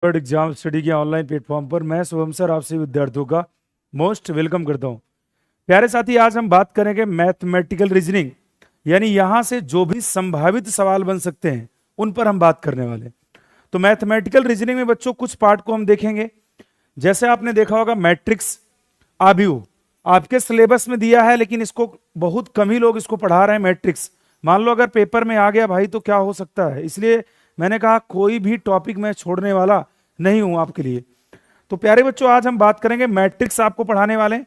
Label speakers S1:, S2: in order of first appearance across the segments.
S1: Board exam study के online platform पर मैं शुभम सर आपसे विद्यार्थियों का मोस्ट वेलकम करता हूं। प्यारे साथी, आज हम बात करेंगे मैथमेटिकल रीजनिंग, यानी यहां से जो भी संभावित सवाल बन सकते हैं उन पर हम बात करने वाले हैं। तो मैथमेटिकल रीजनिंग में बच्चों कुछ पार्ट को हम देखेंगे। जैसे आपने देखा होगा मैट्रिक्स आव्यूह आपके सिलेबस में दिया है, लेकिन इसको बहुत कम ही लोग इसको पढ़ा रहे हैं। मैट्रिक्स मान लो अगर पेपर में आ गया भाई तो क्या हो सकता है, इसलिए मैंने कहा कोई भी टॉपिक मैं छोड़ने वाला नहीं हूं आपके लिए। तो प्यारे बच्चों, आज हम बात करेंगे मैट्रिक्स आपको पढ़ाने वाले हैं।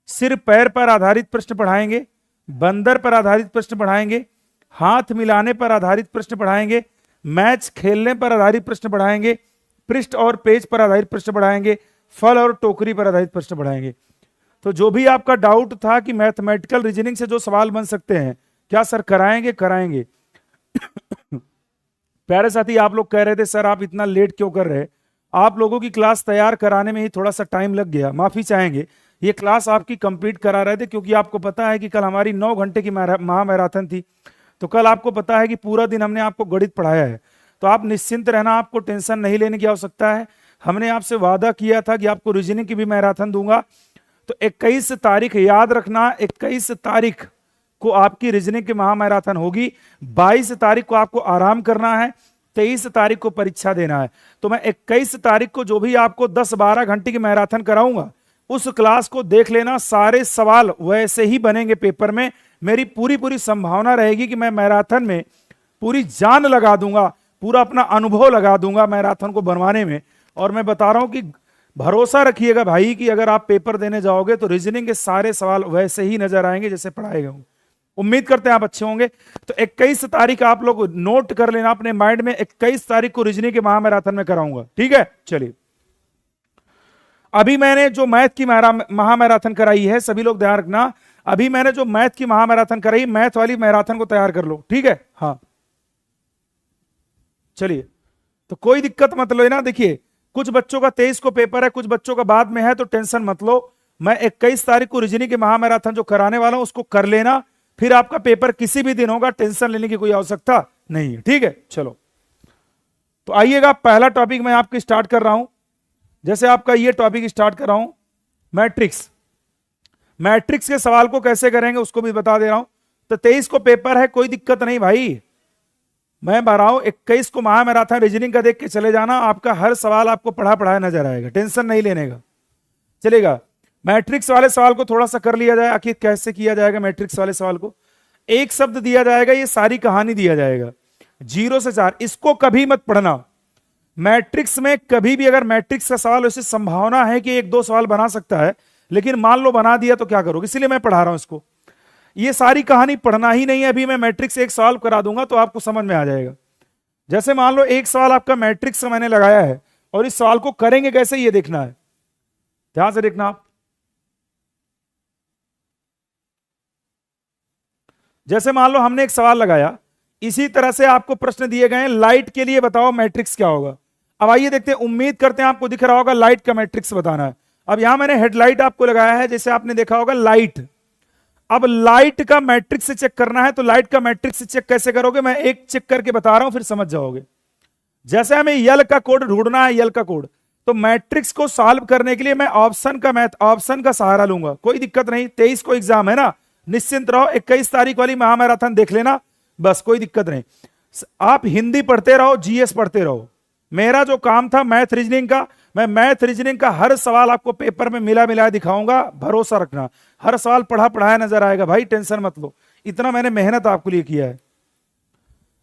S1: सिर पैर पर आधारित प्रश्न पढ़ाएंगे, बंदर पर आधारित प्रश्न पढ़ाएंगे, हाथ मिलाने पर आधारित प्रश्न पढ़ाएंगे, मैच खेलने पर आधारित प्रश्न पढ़ाएंगे, पृष्ठ और पेज पर आधारित प्रश्न पढ़ाएंगे, फल और टोकरी पर आधारित प्रश्न पढ़ाएंगे। तो जो भी आपका डाउट था कि मैथमेटिकल रीजनिंग से जो सवाल बन सकते हैं, क्या सर कराएंगे? कराएंगे। प्यारे साथी, आप लोग कह रहे थे सर आप इतना लेट क्यों कर रहे हैं? आप लोगों की क्लास तैयार कराने में ही थोड़ा सा टाइम लग गया, माफी चाहेंगे। ये क्लास आपकी कंप्लीट करा रहे थे क्योंकि आपको पता है कि कल हमारी 9 घंटे की महा मैराथन थी। तो कल आपको पता है कि पूरा दिन हमने आपको गणित पढ़ाया है। तो आप निश्चिंत रहना, आपको टेंशन नहीं लेने की आवश्यकता है। हमने आपसे वादा किया था कि आपको रीजनिंग की भी मैराथन दूंगा। तो 21 तारीख याद रखना, 21 तारीख को आपकी रीजनिंग की महा मैराथन होगी। 22 तारीख को आपको आराम करना है, 23 तारीख को परीक्षा देना है। तो मैं 21 तारीख को जो भी आपको 10-12 घंटे की मैराथन कराऊंगा, उस क्लास को देख लेना। सारे सवाल वैसे ही बनेंगे पेपर में। मेरी पूरी पूरी संभावना रहेगी कि मैं मैराथन में पूरी जान लगा दूंगा, पूरा अपना अनुभव लगा दूंगा मैराथन को बनवाने में। और मैं बता रहा हूं कि भरोसा रखिएगा भाई कि अगर आप पेपर देने जाओगे तो रीजनिंग के सारे सवाल वैसे ही नजर आएंगे जैसे पढ़ाए गए। उम्मीद करते हैं आप अच्छे होंगे। तो 21 तारीख आप लोग नोट कर लेना अपने माइंड में, 21 तारीख को रीजनिंग के महा मैराथन में कराऊंगा, ठीक है? चलिए, अभी मैंने जो मैथ की महा मैराथन कराई है, सभी लोग ध्यान रखना, अभी मैंने जो मैथ की महा मैराथन कराई, मैथ वाली मैराथन को तैयार कर लो, ठीक है? हाँ, चलिए, तो कोई दिक्कत मत लो ना। देखिए, कुछ बच्चों का 23 को पेपर है, कुछ बच्चों का बाद में है, तो टेंशन मत लो। मैं 21 तारीख को रीजनिंग के महा मैराथन जो कराने वाला हूं उसको कर लेना, फिर आपका पेपर किसी भी दिन होगा, टेंशन लेने की कोई आवश्यकता नहीं है, ठीक है? चलो, तो आइएगा, पहला टॉपिक मैं आपको स्टार्ट कर रहा हूं। जैसे आपका ये टॉपिक स्टार्ट कर रहा हूं, मैट्रिक्स। मैट्रिक्स के सवाल को कैसे करेंगे उसको भी बता दे रहा हूं। तो 23 को पेपर है, कोई दिक्कत नहीं भाई, मैं बता रहा हूं 21 को महा मैराथन रीजनिंग का देख के चले जाना। आपका हर सवाल आपको पढ़ा पढ़ाया नजर आएगा, टेंशन नहीं लेने का, चलेगा? मैट्रिक्स वाले सवाल को थोड़ा सा कर लिया जाए। आखिर कैसे किया जाएगा मैट्रिक्स वाले सवाल को? एक शब्द दिया जाएगा, ये सारी कहानी दिया जाएगा, 0 से 4। इसको कभी मत पढ़ना। मैट्रिक्स में कभी भी अगर मैट्रिक्स का सवाल, वैसे संभावना है कि 1-2 सवाल बना सकता है, लेकिन मान लो बना दिया तो क्या करोगे? इसलिए मैं पढ़ा रहा हूं इसको। ये सारी कहानी पढ़ना ही नहीं है। अभी मैं मैट्रिक्स एक सवाल करा दूंगा तो आपको समझ में आ जाएगा। जैसे मान लो एक सवाल आपका मैट्रिक्स का मैंने लगाया है, और इस सवाल को करेंगे कैसे ये देखना है, ध्यान से देखना आप। जैसे मान लो हमने एक सवाल लगाया, इसी तरह से आपको प्रश्न दिए गए हैं, लाइट के लिए बताओ मैट्रिक्स क्या होगा। अब आइए देखते हैं, उम्मीद करते हैं आपको दिख रहा होगा लाइट का मैट्रिक्स बताना है। अब यहां मैंने हेडलाइट आपको लगाया है, जैसे आपने देखा होगा लाइट। अब लाइट का मैट्रिक्स से चेक करना है, तो लाइट का मैट्रिक्स से चेक कैसे करोगे, मैं एक चेक करके बता रहा हूं, फिर समझ जाओगे। जैसे हमें यल का कोड ढूंढना है, यल का कोड, तो मैट्रिक्स को सॉल्व करने के लिए मैं ऑप्शन का सहारा लूंगा। कोई दिक्कत नहीं, 23 को एग्जाम है ना, निश्चिंत रहो। 21 तारीख वाली महा मैराथन देख लेना, बस, कोई दिक्कत नहीं। आप हिंदी पढ़ते रहो, जीएस पढ़ते रहो। मेरा जो काम था मैथ रीजनिंग का, मैं मैथ रीजनिंग का हर सवाल आपको पेपर में मिला मिलाया दिखाऊंगा, भरोसा रखना। हर सवाल पढ़ा पढ़ाया नजर आएगा भाई, टेंशन मत लो, इतना मैंने मेहनत आपके लिए किया है।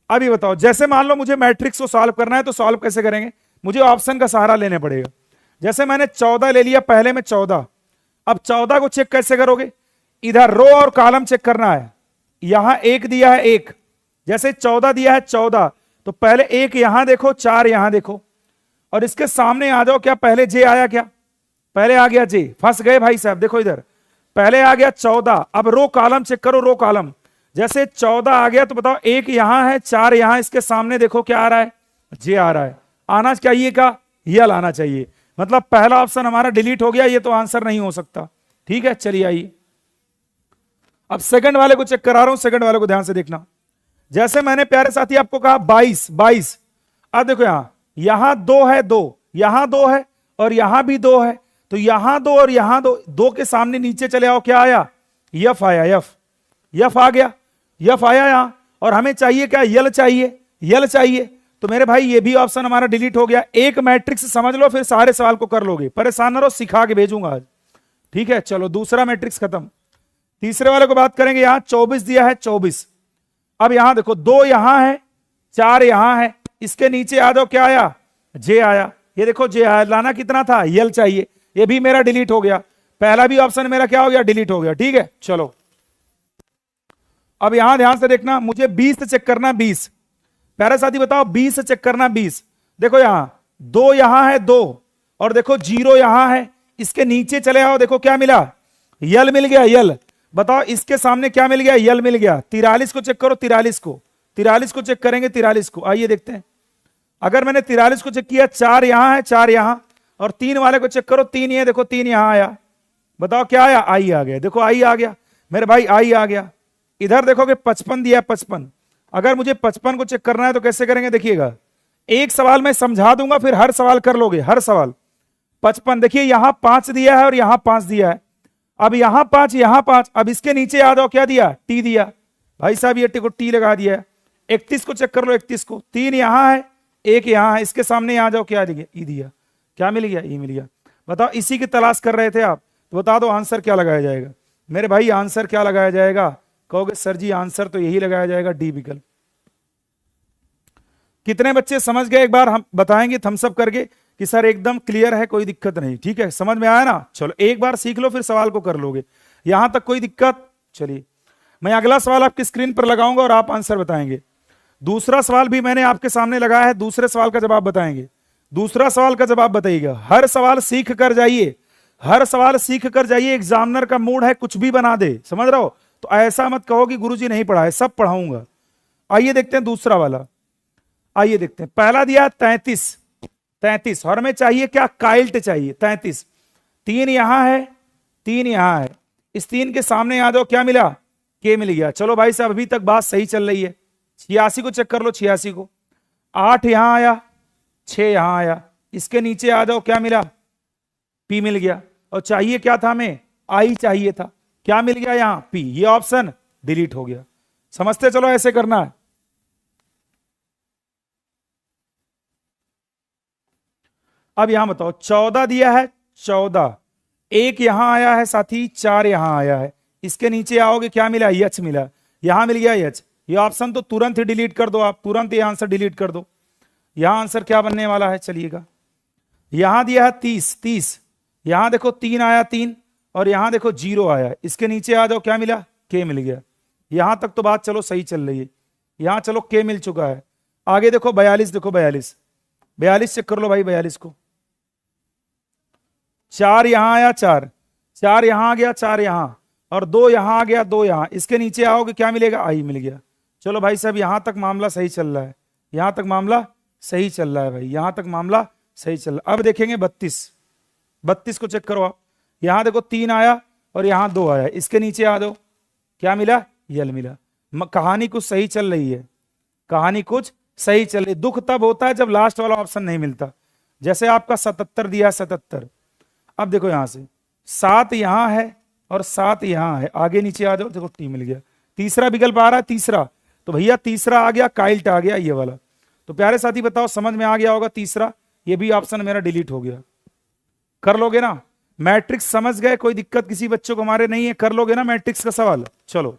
S1: अभी बताओ, जैसे मान लो मुझे मैट्रिक्स को सॉल्व करना है, तो सॉल्व कैसे करेंगे? मुझे ऑप्शन का सहारा लेने पड़ेगा। जैसे मैंने 14 ले लिया, पहले में 14। अब 14 को चेक कैसे करोगे? इधर रो और कॉलम चेक करना है। यहां 1 दिया है, 1, जैसे 14 दिया है 14, तो पहले 1 यहां देखो, 4 यहां देखो, और इसके सामने आ जाओ। क्या पहले जे आया? क्या पहले आ गया जे? फंस गए भाई साहब, देखो इधर पहले आ गया 14। अब रो कॉलम चेक करो, रो कॉलम, जैसे 14 आ गया तो बताओ 1 यहां है, 4 यहां, इसके सामने देखो क्या आ रहा है? जे आ रहा है। आना चाहिए का यल आना चाहिए, मतलब पहला ऑप्शन हमारा डिलीट हो गया, ये तो आंसर नहीं हो सकता, ठीक है? चलिए आइए, अब सेकंड वाले को चेक करा रहा हूं, सेकंड वाले को ध्यान से देखना। जैसे मैंने प्यारे साथी आपको कहा 22, 22, अब देखो यहां यहां दो है, दो यहां दो है और यहां भी दो है, तो यहां दो और यहां दो, दो के सामने नीचे चले आओ, क्या आया? यफ आया, यफ, यफ आ गया, यफ आया यहां। और हमें चाहिए क्या? यल चाहिए, यल चाहिए। तो मेरे भाई ये भी ऑप्शन हमारा डिलीट हो गया। एक मैट्रिक्स समझ लो, फिर सारे सवाल को कर लोगे, परेशान ना रहो, सिखा के भेजूंगा आज, ठीक है। चलो दूसरा मैट्रिक्स खत्म, तीसरे वाले को बात करेंगे। यहां 24 दिया है, 24। अब यहां देखो, दो यहां है, चार यहां है, इसके नीचे आ जाओ, क्या आया? जे आया। ये देखो जे आया, लाना कितना था? यल चाहिए, ये भी मेरा डिलीट हो गया। पहला भी ऑप्शन मेरा क्या हो गया? डिलीट हो गया, ठीक है। चलो अब यहां ध्यान से देखना, मुझे 20 से चेक करना, 20। प्यारे साथी बताओ 20 से चेक करना, 20। देखो यहां दो, यहां है दो, और देखो जीरो यहां है, इसके नीचे चले आओ, देखो क्या मिला? यल मिल गया, यल। बताओ इसके सामने क्या मिल गया? यल मिल गया। 43 को चेक करो, 43 को, 43 को चेक करेंगे, 43 को। आइए देखते हैं, अगर मैंने 43 को चेक किया, चार यहां है, चार यहां, और तीन वाले को चेक करो, तीन ये देखो, तीन यहां आया। बताओ क्या आया? आई आ गया। देखो आई आ गया मेरे भाई, आई आ गया। इधर देखोगे 55 दिया, 55। अगर मुझे 55 को चेक करना है तो कैसे करेंगे? देखिएगा, एक सवाल मैं समझा दूंगा, फिर हर सवाल कर लोगे, हर सवाल। 55 देखिए, यहां 5 दिया है और यहां 5 दिया है। अब यहां 5, यहां 5, अब इसके नीचे आ जाओ, क्या दिया? टी दिया। भाई साहब ये टी को टी लगा दिया है। 31 को चेक कर लो, 31 को, तीन यहां है, एक यहां है, इसके सामने आ जाओ, क्या दिया? ई दिया। क्या मिल गया? ई मिल गया। बताओ इसी की तलाश कर रहे थे आप, तो बता दो आंसर क्या लगाया जाएगा मेरे भाई? आंसर क्या लगाया जाएगा? कहोगे सर जी आंसर तो यही लगाया जाएगा, डी विकल्प। कितने बच्चे समझ गए? एक बार हम बताएंगे थम्स अप करके कि सर एकदम क्लियर है, कोई दिक्कत नहीं, ठीक है, समझ में आया ना? चलो एक बार सीख लो, फिर सवाल को कर लोगे। यहां तक कोई दिक्कत? चलिए मैं अगला सवाल आपकी स्क्रीन पर लगाऊंगा और आप आंसर बताएंगे। दूसरा सवाल भी मैंने आपके सामने लगाया है, दूसरे सवाल का जवाब बताएंगे। दूसरा सवाल का जवाब बताइएगा। हर सवाल सीख कर जाइए, हर सवाल सीख कर जाइए। एग्जामिनर का मूड है कुछ भी बना दे, समझ रहे हो? तो ऐसा मत कहो कि गुरुजी नहीं पढ़ाए, सब पढ़ाऊंगा। आइए देखते हैं दूसरा वाला, आइए देखते हैं। पहला दिया 33, 33, और हमें चाहिए क्या? काइल्ट चाहिए, 33। तीन यहां है, तीन यहां है, इस तीन के सामने आ जाओ, क्या मिला? के मिल गया। चलो भाई साहब अभी तक बात सही चल रही है। 86 को चेक कर लो, 86 को, 8 यहां आया, 6 यहां आया, इसके नीचे आ जाओ, क्या मिला? पी मिल गया। और चाहिए क्या था हमें? आई चाहिए था, क्या मिल गया? यहां पी। ये ऑप्शन डिलीट हो गया। समझते चलो, ऐसे करना है। अब यहां बताओ, 14 दिया है, 14, एक यहां आया है साथी, 4 यहां आया है, इसके नीचे आओगे, क्या मिला? यच मिला। यहां मिल गया यच। ये ऑप्शन तो तुरंत ही डिलीट कर दो आप, तुरंत ये आंसर डिलीट कर दो। यहां आंसर क्या बनने वाला है? चलिएगा, यहां दिया है 30, 30, यहां देखो 3 आया, 3, और यहां देखो 0 आया, इसके नीचे आ जाओ, क्या मिला? के मिल गया। यहां तक तो बात चलो सही चल रही है। यहां चलो के मिल चुका है। आगे देखो 42, देखो 42, 42 चेक कर लो भाई, 42 को, 4 यहां आया, 4, 4 यहां आ गया, 4 यहां, और 2 यहां आ गया, 2 यहां, इसके नीचे आओगे, क्या मिलेगा? आई मिल गया। चलो भाई साहब यहां तक मामला सही चल रहा है, यहां तक मामला सही चल रहा है भाई, यहां तक मामला सही चल रहा है। अब देखेंगे 32, 32 को चेक करो आप। यहां देखो 3 आया और यहां 2 आया, इसके नीचे आ दो, क्या मिला? यल मिला। कहानी कुछ सही चल रही है, कहानी कुछ सही चल रही। दुख तब होता है जब लास्ट वाला ऑप्शन नहीं मिलता। जैसे आपका 77 दिया, 77। अब देखो यहां से 7 यहां है और 7 यहां है, आगे नीचे आ जाओ, देखो टी मिल गया। तीसरा विकल्प आ रहा है, तीसरा, तो भैया तीसरा आ गया, काइल्ट आ गया, ये वाला। तो प्यारे साथी बताओ समझ में आ गया होगा तीसरा, ये भी ऑप्शन मेरा डिलीट हो गया। कर लोगे ना? मैट्रिक्स समझ गए? कोई दिक्कत किसी बच्चों को हमारे नहीं है? कर लोगे ना मैट्रिक्स का सवाल? चलो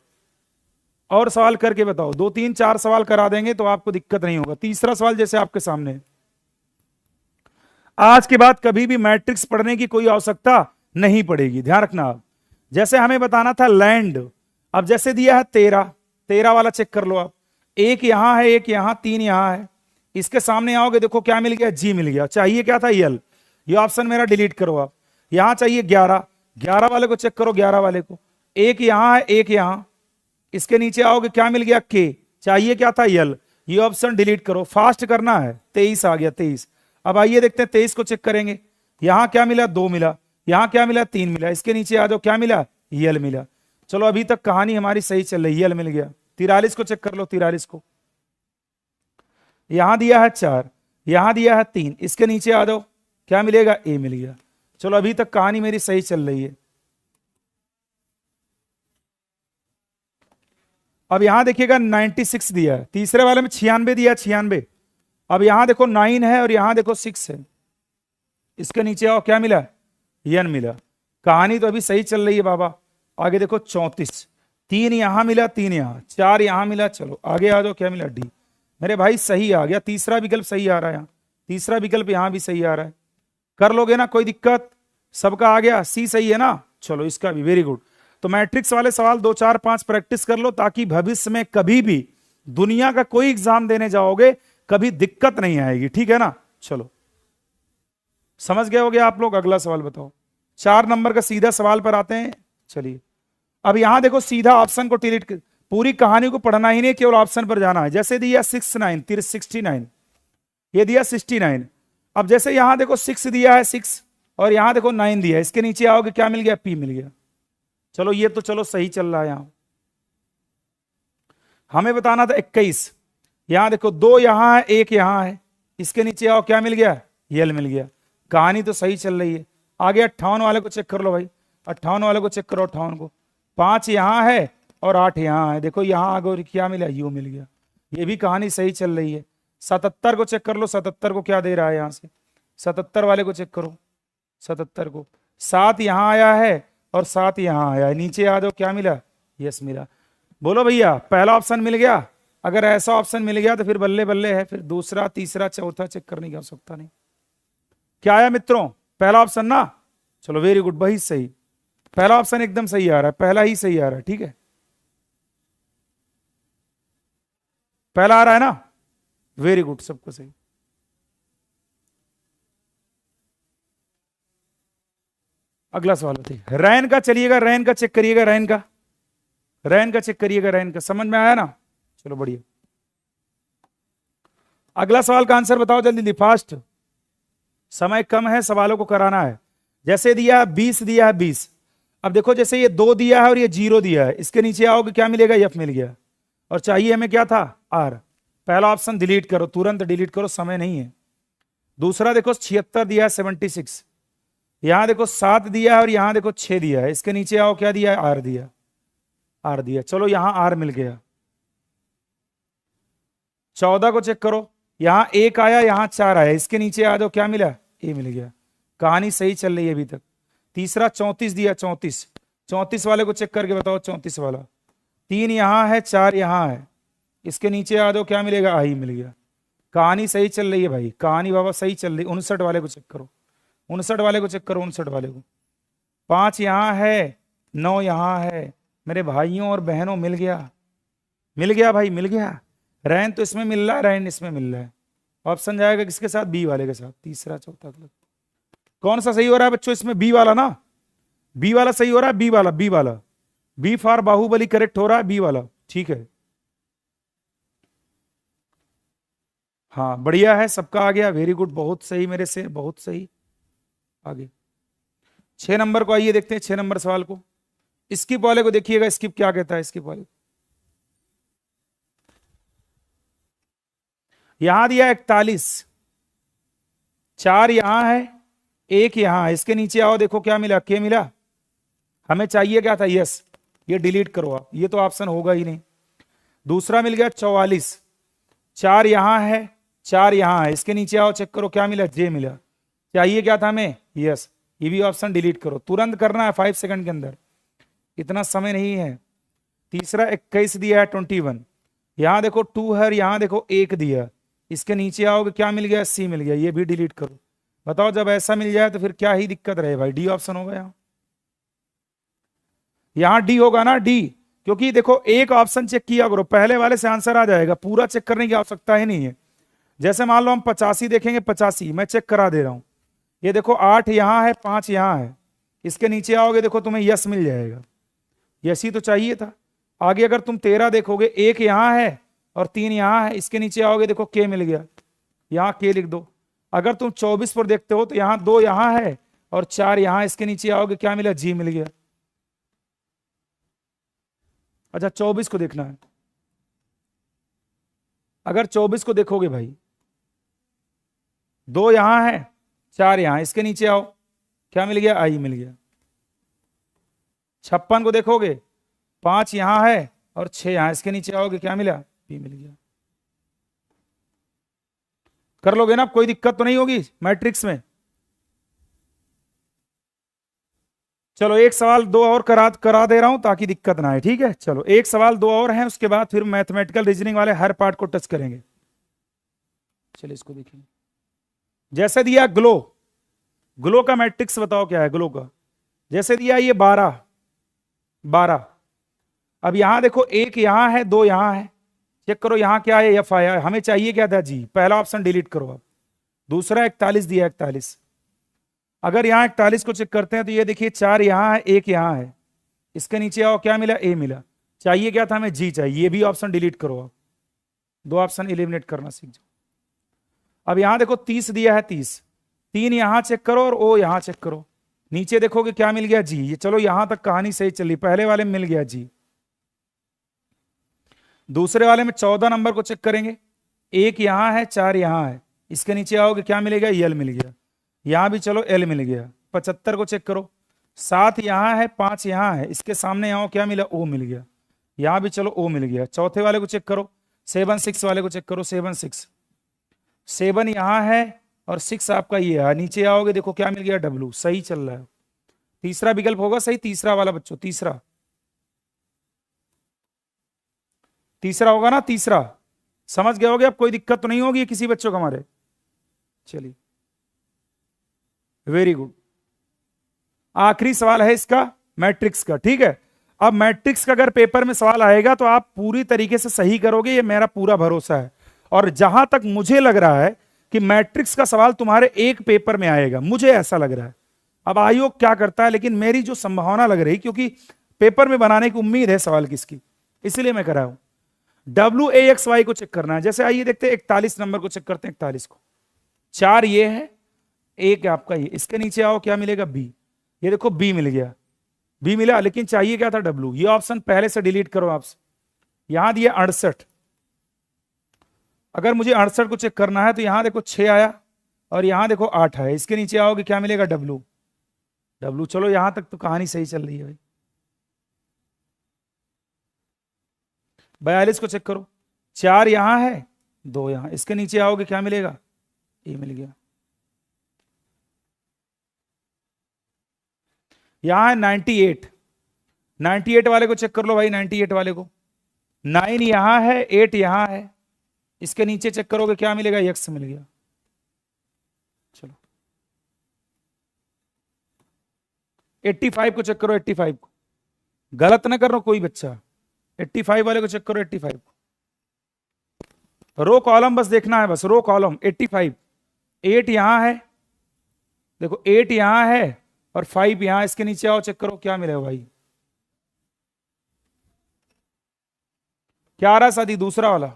S1: और सवाल करके बताओ, 2 3 4 सवाल करा देंगे तो आपको दिक्कत नहीं होगा। तीसरा सवाल जैसे आपके सामने है, आज के बाद कभी भी मैट्रिक्स पढ़ने की कोई आवश्यकता नहीं पड़ेगी, ध्यान रखना आप। जैसे हमें बताना था लैंड, अब जैसे दिया है 13, 13 वाला चेक कर लो आप। एक यहां है, एक यहां, 3 यहां है, इसके सामने आओगे, देखो क्या मिल गया? जी मिल गया। चाहिए क्या था? यल। ये ऑप्शन मेरा डिलीट करो आप। यहां चाहिए 11, 11 वाले को चेक करो, 11 वाले को, एक यहां है, एक यहां, इसके नीचे आओगे, क्या मिल गया? के। चाहिए क्या था? यल। ये ऑप्शन डिलीट करो, फास्ट करना है। 23 आ गया, 23। अब आइए देखते हैं 23 को चेक करेंगे। यहां क्या मिला? 2 मिला, यहां क्या मिला? 3 मिला, इसके नीचे आ जाओ, क्या मिला? यल मिला। चलो अभी तक कहानी हमारी सही चल रही, यल मिल गया। 43 को चेक कर लो, 43 को, यहां दिया है 4, यहां दिया है 3, इसके नीचे आ जाओ, क्या मिलेगा? ए मिल गया। चलो अभी तक कहानी मेरी सही चल रही है। अब यहां देखिएगा 96 दिया है, तीसरे वाले में 96 दिया है, 96। अब यहां देखो 9 है और यहां देखो 6 है, इसके नीचे आओ, क्या मिला? यन मिला। कहानी तो अभी सही चल रही है बाबा। आगे देखो 34, 3 यहां मिला, 3 यहां, 4 यहां मिला। चलो आगे आ जाओ, क्या मिला? डी। मेरे भाई सही आ गया, तीसरा विकल्प सही आ रहा है यहाँ, तीसरा विकल्प यहां भी सही आ रहा है। कर लोगे ना, कोई दिक्कत? सबका आ गया, सी सही है ना? चलो इसका भी वेरी गुड। तो मैट्रिक्स वाले सवाल 2 4 5 प्रैक्टिस कर लो, ताकि भविष्य में कभी भी दुनिया का कोई एग्जाम देने जाओगे कभी दिक्कत नहीं आएगी, ठीक है ना? चलो समझ गए होगे आप लोग। अगला सवाल बताओ, 4 नंबर का सीधा सवाल पर आते हैं। चलिए अब यहां देखो, सीधा ऑप्शन को डिलीट कर, पूरी कहानी को पढ़ना ही नहीं, केवल ऑप्शन पर जाना है। जैसे दिया 69, ये दिया 69। अब जैसे यहां देखो 6 दिया है, 6, और यहां देखो 9 दिया है, इसके नीचे आओगे, क्या मिल गया? पी मिल गया। चलो ये तो चलो सही चल रहा है। यहां हमें बताना था 21, यहां देखो 2 यहां है, 1 यहां है, इसके नीचे आओ, क्या मिल गया? यल मिल गया। कहानी तो सही चल रही है। आगे 58 वाले को चेक कर लो भाई, 58 वाले को चेक करो, 58 को, 5 यहां है और 8 यहां है, देखो यहां आगे क्या मिला? यू मिल गया। ये भी कहानी सही चल रही है। 77 को चेक कर लो, 77 को क्या दे रहा है यहां से? 77 वाले को चेक करो, 77 को, 7 यहां आया है और 7 यहां आया है, नीचे आ जाओ, क्या मिला? यस मिला। बोलो भैया, पहला ऑप्शन मिल गया। अगर ऐसा ऑप्शन मिल गया तो फिर बल्ले बल्ले है, फिर दूसरा तीसरा चौथा चेक करने की आवश्यकता नहीं। क्या आया मित्रों? पहला ऑप्शन ना? चलो वेरी गुड, वही सही, पहला ऑप्शन एकदम सही आ रहा है, पहला ही सही आ रहा है, ठीक है, पहला आ रहा है ना? वेरी गुड, सबको सही। अगला सवाल बताइए, रैन का चलिएगा, रैन का चेक करिएगा, रैन का, रैन का चेक करिएगा, रैन का समझ में आया ना? चलो बढ़िया। अगला सवाल का आंसर बताओ जल्दी जल्दी, फास्ट, समय कम है, सवालों को कराना है। जैसे दिया 20 दिया है, 20। अब देखो जैसे ये 2 दिया है और ये 0 दिया है, इसके नीचे आओगे, क्या मिलेगा? एफ मिल गया। और चाहिए हमें क्या था? आर। पहला ऑप्शन डिलीट करो, तुरंत डिलीट करो, समय नहीं है। दूसरा देखो 76 दिया है, 76, यहां देखो 7 दिया है और यहां देखो 6 दिया है, इसके नीचे आओ, क्या दिया है? आर दिया, आर दिया। चलो यहां आर मिल गया। 14 को चेक करो, यहां 1 आया, यहां 4 आया, इसके नीचे आ जाओ, क्या मिला? ए मिल गया। कहानी सही चल रही है अभी तक। तीसरा 34 दिया, 34, 34 वाले को चेक करके बताओ, 34 वाला, 3 यहां है, 4 यहां है, इसके नीचे आ जाओ, क्या मिलेगा? आई मिल गया। कहानी सही चल रही है भाई, कहानी बाबा सही चल रही है। 59 वाले को चेक करो, 59 वाले को चेक करो, 59 वाले को, 5 यहां है, 9 यहां है, मेरे भाइयों और बहनों मिल गया, मिल गया भाई, मिल गया। रैन तो इसमें मिल रहा है, रैन इसमें मिल रहा है। ऑप्शन जाएगा किसके साथ? बी वाले के साथ, तीसरा चौथा क्लब। कौन सा सही हो रहा है बच्चों इसमें? बी वाला ना, बी वाला सही हो रहा है, बी वाला, बी वाला, बी फॉर बाहुबली करेक्ट हो रहा है, बी वाला, ठीक है। हाँ बढ़िया है, सबका आ गया, वेरी गुड, बहुत सही मेरे से, बहुत सही। आगे 6 नंबर को आइए देखते हैं, 6 नंबर सवाल को। स्किप वाले को देखिएगा, स्किप क्या कहता है, स्किप वाले यहां दिया 41, 4 यहां है, 1 यहां है, इसके नीचे आओ, देखो क्या मिला? के मिला। हमें चाहिए क्या था? यस, ये डिलीट करो आप, ये तो ऑप्शन होगा ही नहीं। दूसरा मिल गया 44, 4 यहां है, 4 यहां है, इसके नीचे आओ, चेक करो, क्या मिला? जे मिला। चाहिए क्या था हमें? यस, ये भी ऑप्शन डिलीट करो, तुरंत करना है 5 सेकंड के अंदर, इतना समय नहीं है। तीसरा 21 दिया है, 21, यहां देखो 2 है, यहां देखो 1 दिया, इसके नीचे आओगे, क्या मिल गया? सी मिल गया, ये भी डिलीट करो। बताओ जब ऐसा मिल जाए तो फिर क्या ही दिक्कत रहे भाई? डी ऑप्शन होगा यहां डी होगा ना, डी, क्योंकि देखो एक ऑप्शन चेक किया करो, पहले वाले से आंसर आ जाएगा, पूरा चेक करने की आवश्यकता ही नहीं है। जैसे मान लो हम 85 देखेंगे, 85 मैं चेक करा दे रहा हूं, ये देखो 8 यहां है, 5 यहां है, इसके नीचे आओगे, देखो तुम्हें यस मिल जाएगा, यस ही तो चाहिए था। आगे अगर तुम 13 देखोगे, 1 यहां है और 3 यहां है, इसके नीचे आओगे, देखो के मिल गया, यहां के लिख दो। अगर तुम 24 पर देखते हो तो यहां 2 यहां है और 4 यहां, इसके नीचे आओगे, क्या मिला? जी मिल गया। अच्छा 24 को देखना है, अगर 24 को देखोगे भाई, 2 यहां है, 4 यहां, इसके नीचे आओ, क्या मिल गया? आई मिल गया। 56 को देखोगे, 5 यहां है और 6 यहां, इसके नीचे आओगे, क्या मिला? बी मिल गया। कर लोगे ना, कोई दिक्कत तो नहीं होगी मैट्रिक्स में? चलो एक सवाल 2 और करा दे रहा हूं ताकि दिक्कत ना आए, ठीक है? चलो एक सवाल 2 और हैं, उसके बाद फिर मैथमेटिकल रीजनिंग वाले हर पार्ट को टच करेंगे। चलिए इसको देखेंगे। जैसे दिया ग्लो, ग्लो का मैट्रिक्स बताओ क्या है ग्लो का। जैसे दिया ये 12 12। अब यहां देखो, 1 यहां है, 2 यहां है, चेक करो यहां क्या है, एफ आया। हमें चाहिए क्या था? जी। पहला ऑप्शन डिलीट करो आप। दूसरा 41 दिया, 41। अगर यहां 41 को चेक करते हैं तो ये देखिए 4 यहां है, 1 यहां है, इसके नीचे आओ, क्या मिला? ए मिला। चाहिए क्या था? हमें जी चाहिए। ये भी ऑप्शन डिलीट करो आप, 2 ऑप्शन एलिमिनेट करना सीख जाओ। अब यहां देखो 30 दिया है, 30। 3 यहां चेक करो और ओ यहां चेक करो, नीचे देखोगे क्या मिल गया? जी। ये चलो यहां तक कहानी सही चली, पहले वाले में मिल गया जी। दूसरे वाले में 14 नंबर को चेक करेंगे, 1 यहां है, 4 यहां है, इसके नीचे आओगे, क्या मिलेगा? एल मिल गया। यहां भी चलो एल मिल गया। 75 को चेक करो, 7 यहां है, 5 यहां है, इसके सामने आओ, क्या मिला? ओ मिल गया। यहां भी चलो ओ मिल गया। चौथे वाले को चेक करो, 7 6 वाले को चेक करो, 7 6, 7 यहां है और 6 आपका ये है, नीचे आओगे देखो क्या मिल गया? डब्लू। सही चल रहा है। तीसरा विकल्प होगा सही, तीसरा वाला बच्चों, तीसरा होगा ना, तीसरा। समझ गए होगे, अब कोई दिक्कत तो नहीं होगी किसी बच्चों को हमारे? चलिए वेरी गुड। आखिरी सवाल है इसका मैट्रिक्स का, ठीक है? अब मैट्रिक्स का अगर पेपर में सवाल आएगा तो आप पूरी तरीके से सही करोगे, ये मेरा पूरा भरोसा है। और जहां तक मुझे लग रहा है कि मैट्रिक्स का सवाल तुम्हारे एक पेपर में आएगा, मुझे ऐसा लग रहा है। अब आयोग क्या करता है, लेकिन मेरी जो संभावना लग रही, क्योंकि पेपर में बनाने की उम्मीद है सवाल किसकी, इसलिए मैं कर रहा हूं। WAXY को चेक करना है। जैसे आइए देखते हैं 41 नंबर को चेक करते हैं। 41 को 4 ये है, 1 आपका ये, इसके नीचे आओ, क्या मिलेगा? बी। ये देखो बी मिल गया, बी मिला, लेकिन चाहिए क्या था? डब्ल्यू। ये ऑप्शन पहले से डिलीट करो आप। यहां दिया 68, अगर मुझे 68 को चेक करना है तो यहां देखो 6 आया और यहां देखो 8 है, इसके नीचे आओगे, क्या मिलेगा? डब्ल्यू। डब्ल्यू। चलो यहां तक तो कहानी सही चल रही है भाई। 42 को चेक करो, 4 यहां है, 2 यहां, इसके नीचे आओगे, क्या मिलेगा? ए मिल गया। यहां है 98, 98 वाले को चेक कर लो भाई, 98 वाले को। 9 यहां है, 8 यहां है, इसके नीचे चेक करोगे, क्या मिलेगा? एक्स मिल गया। चलो 85 को चेक करो, 85 को, गलत ना कर लो कोई बच्चा। 85 वाले को चेक करो, 85 को, रो कॉलम बस देखना है, बस रो कॉलम। 85, 8 यहां है, देखो 8 यहां है और 5 यहां, इसके नीचे आओ, चेक करो क्या मिलेगा भाई? क्या आ रहा साथी? दूसरा वाला।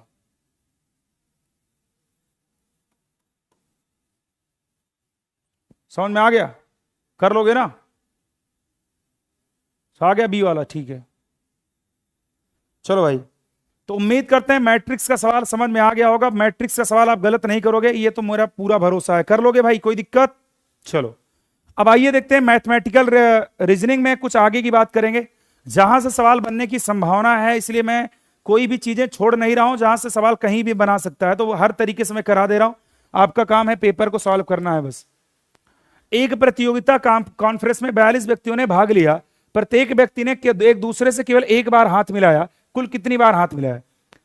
S1: समझ में आ गया? कर लोगे ना? आ गया बी वाला, ठीक है। चलो भाई, तो उम्मीद करते हैं मैट्रिक्स का सवाल समझ में आ गया होगा। मैट्रिक्स का सवाल आप गलत नहीं करोगे, ये तो मेरा पूरा भरोसा है। कर लोगे भाई, कोई दिक्कत? चलो अब आइए देखते हैं मैथमेटिकल रीजनिंग में कुछ आगे की बात करेंगे, जहां से सवाल बनने की संभावना है। इसलिए मैं कोई भी चीजें छोड़ नहीं रहा हूं, जहां से सवाल कहीं भी बना सकता है, तो वो हर तरीके से मैं करा दे रहा हूं। आपका काम है पेपर को सॉल्व करना है बस। एक प्रतियोगिता कॉन्फ्रेंस में 42 व्यक्तियों ने भाग लिया। प्रत्येक व्यक्ति ने एक दूसरे से केवल एक बार हाथ मिलाया। कुल कितनी बार हाथ मिलाया?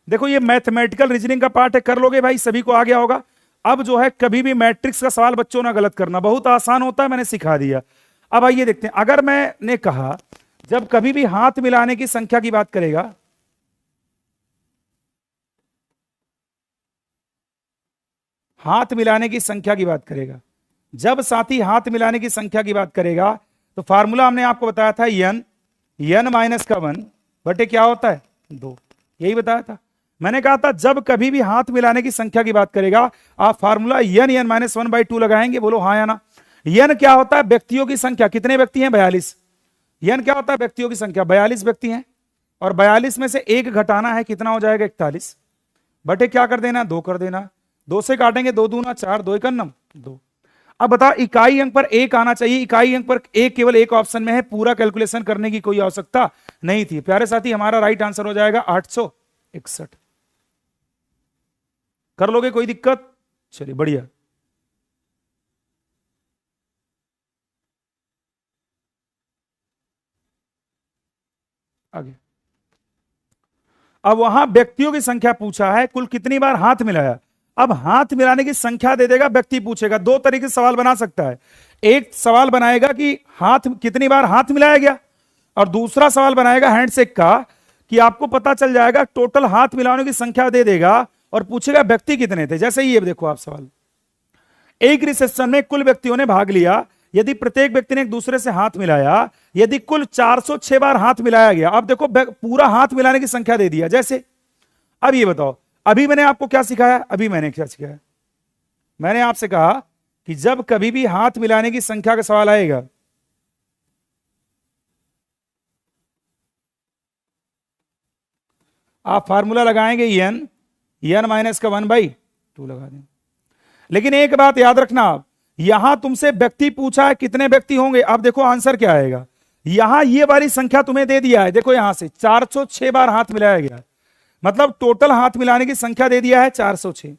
S1: देखो ये मैथमेटिकल रीजनिंग का पार्ट है, कर लोगे भाई, सभी को आ गया होगा। अब जो है कभी भी मैट्रिक्स का सवाल बच्चों ना गलत करना, बहुत आसान होता है, मैंने सिखा दिया। अब आइए देखते हैं, अगर मैंने कहा जब कभी भी हाथ मिलाने की संख्या की बात करेगा, हाथ मिलाने की संख्या की बात करेगा, जब साथी हाथ मिलाने की संख्या की बात करेगा, तो फार्मूला हमने आपको बताया था n माइनस का 1 बटे क्या होता है? 2, यही बताया था। मैंने कहा था जब कभी भी हाथ मिलाने की संख्या की बात करेगा, आप फार्मूला n माइनस 1/2 लगाएंगे। बोलो हाँ या ना? n क्या होता है? व्यक्तियों की संख्या। कितने व्यक्ति हैं? 42। n क्या होता है? व्यक्तियों की संख्या। 42 व्यक्ति हैं और 42 में से एक घटाना है, कितना हो जाएगा? 41 बटे क्या कर देना? 2 कर देना। 2 से काटेंगे 2 दूना 4, 2 एकम 2। अब बताओ इकाई अंक पर 1 आना चाहिए, इकाई अंक पर 1 केवल एक ऑप्शन में है, पूरा कैलकुलेशन करने की कोई आवश्यकता नहीं थी। प्यारे साथी हमारा राइट आंसर हो जाएगा 861। कर लोगे कोई दिक्कत? चलिए बढ़िया। आगे अब वहां व्यक्तियों की संख्या पूछा है, कुल कितनी बार हाथ मिलाया। अब हाथ मिलाने की संख्या दे देगा, व्यक्ति पूछेगा। दो तरीके से सवाल बना सकता है। एक सवाल बनाएगा कि हाथ कितनी बार हाथ मिलाया गया, और दूसरा सवाल बनाएगा हैंडशेक का कि आपको पता चल जाएगा टोटल हाथ मिलाने की संख्या दे देगा और पूछेगा व्यक्ति कितने थे। जैसे ये देखो आप सवाल, एक रिसेप्शन में कुल व्यक्तियों ने भाग लिया, यदि प्रत्येक व्यक्ति ने एक दूसरे से हाथ मिलाया, यदि कुल 406 बार हाथ मिलाया गया। अब देखो पूरा हाथ मिलाने की संख्या दे दिया। जैसे अब ये बताओ, अभी मैंने आपको क्या सिखाया, अभी मैंने क्या सिखाया, मैंने आपसे कहा कि जब कभी भी हाथ मिलाने की संख्या का सवाल आएगा, आप फार्मूला लगाएंगे एन माइनस का 1/2 लगा दें। लेकिन एक बात याद रखना, आप यहां तुमसे व्यक्ति पूछा है कितने व्यक्ति होंगे। अब देखो आंसर क्या आएगा, यहां ये वाली संख्या तुम्हें दे दिया है। देखो यहां से 406 बार हाथ मिलाया गया, मतलब टोटल हाथ मिलाने की संख्या दे दिया है 406,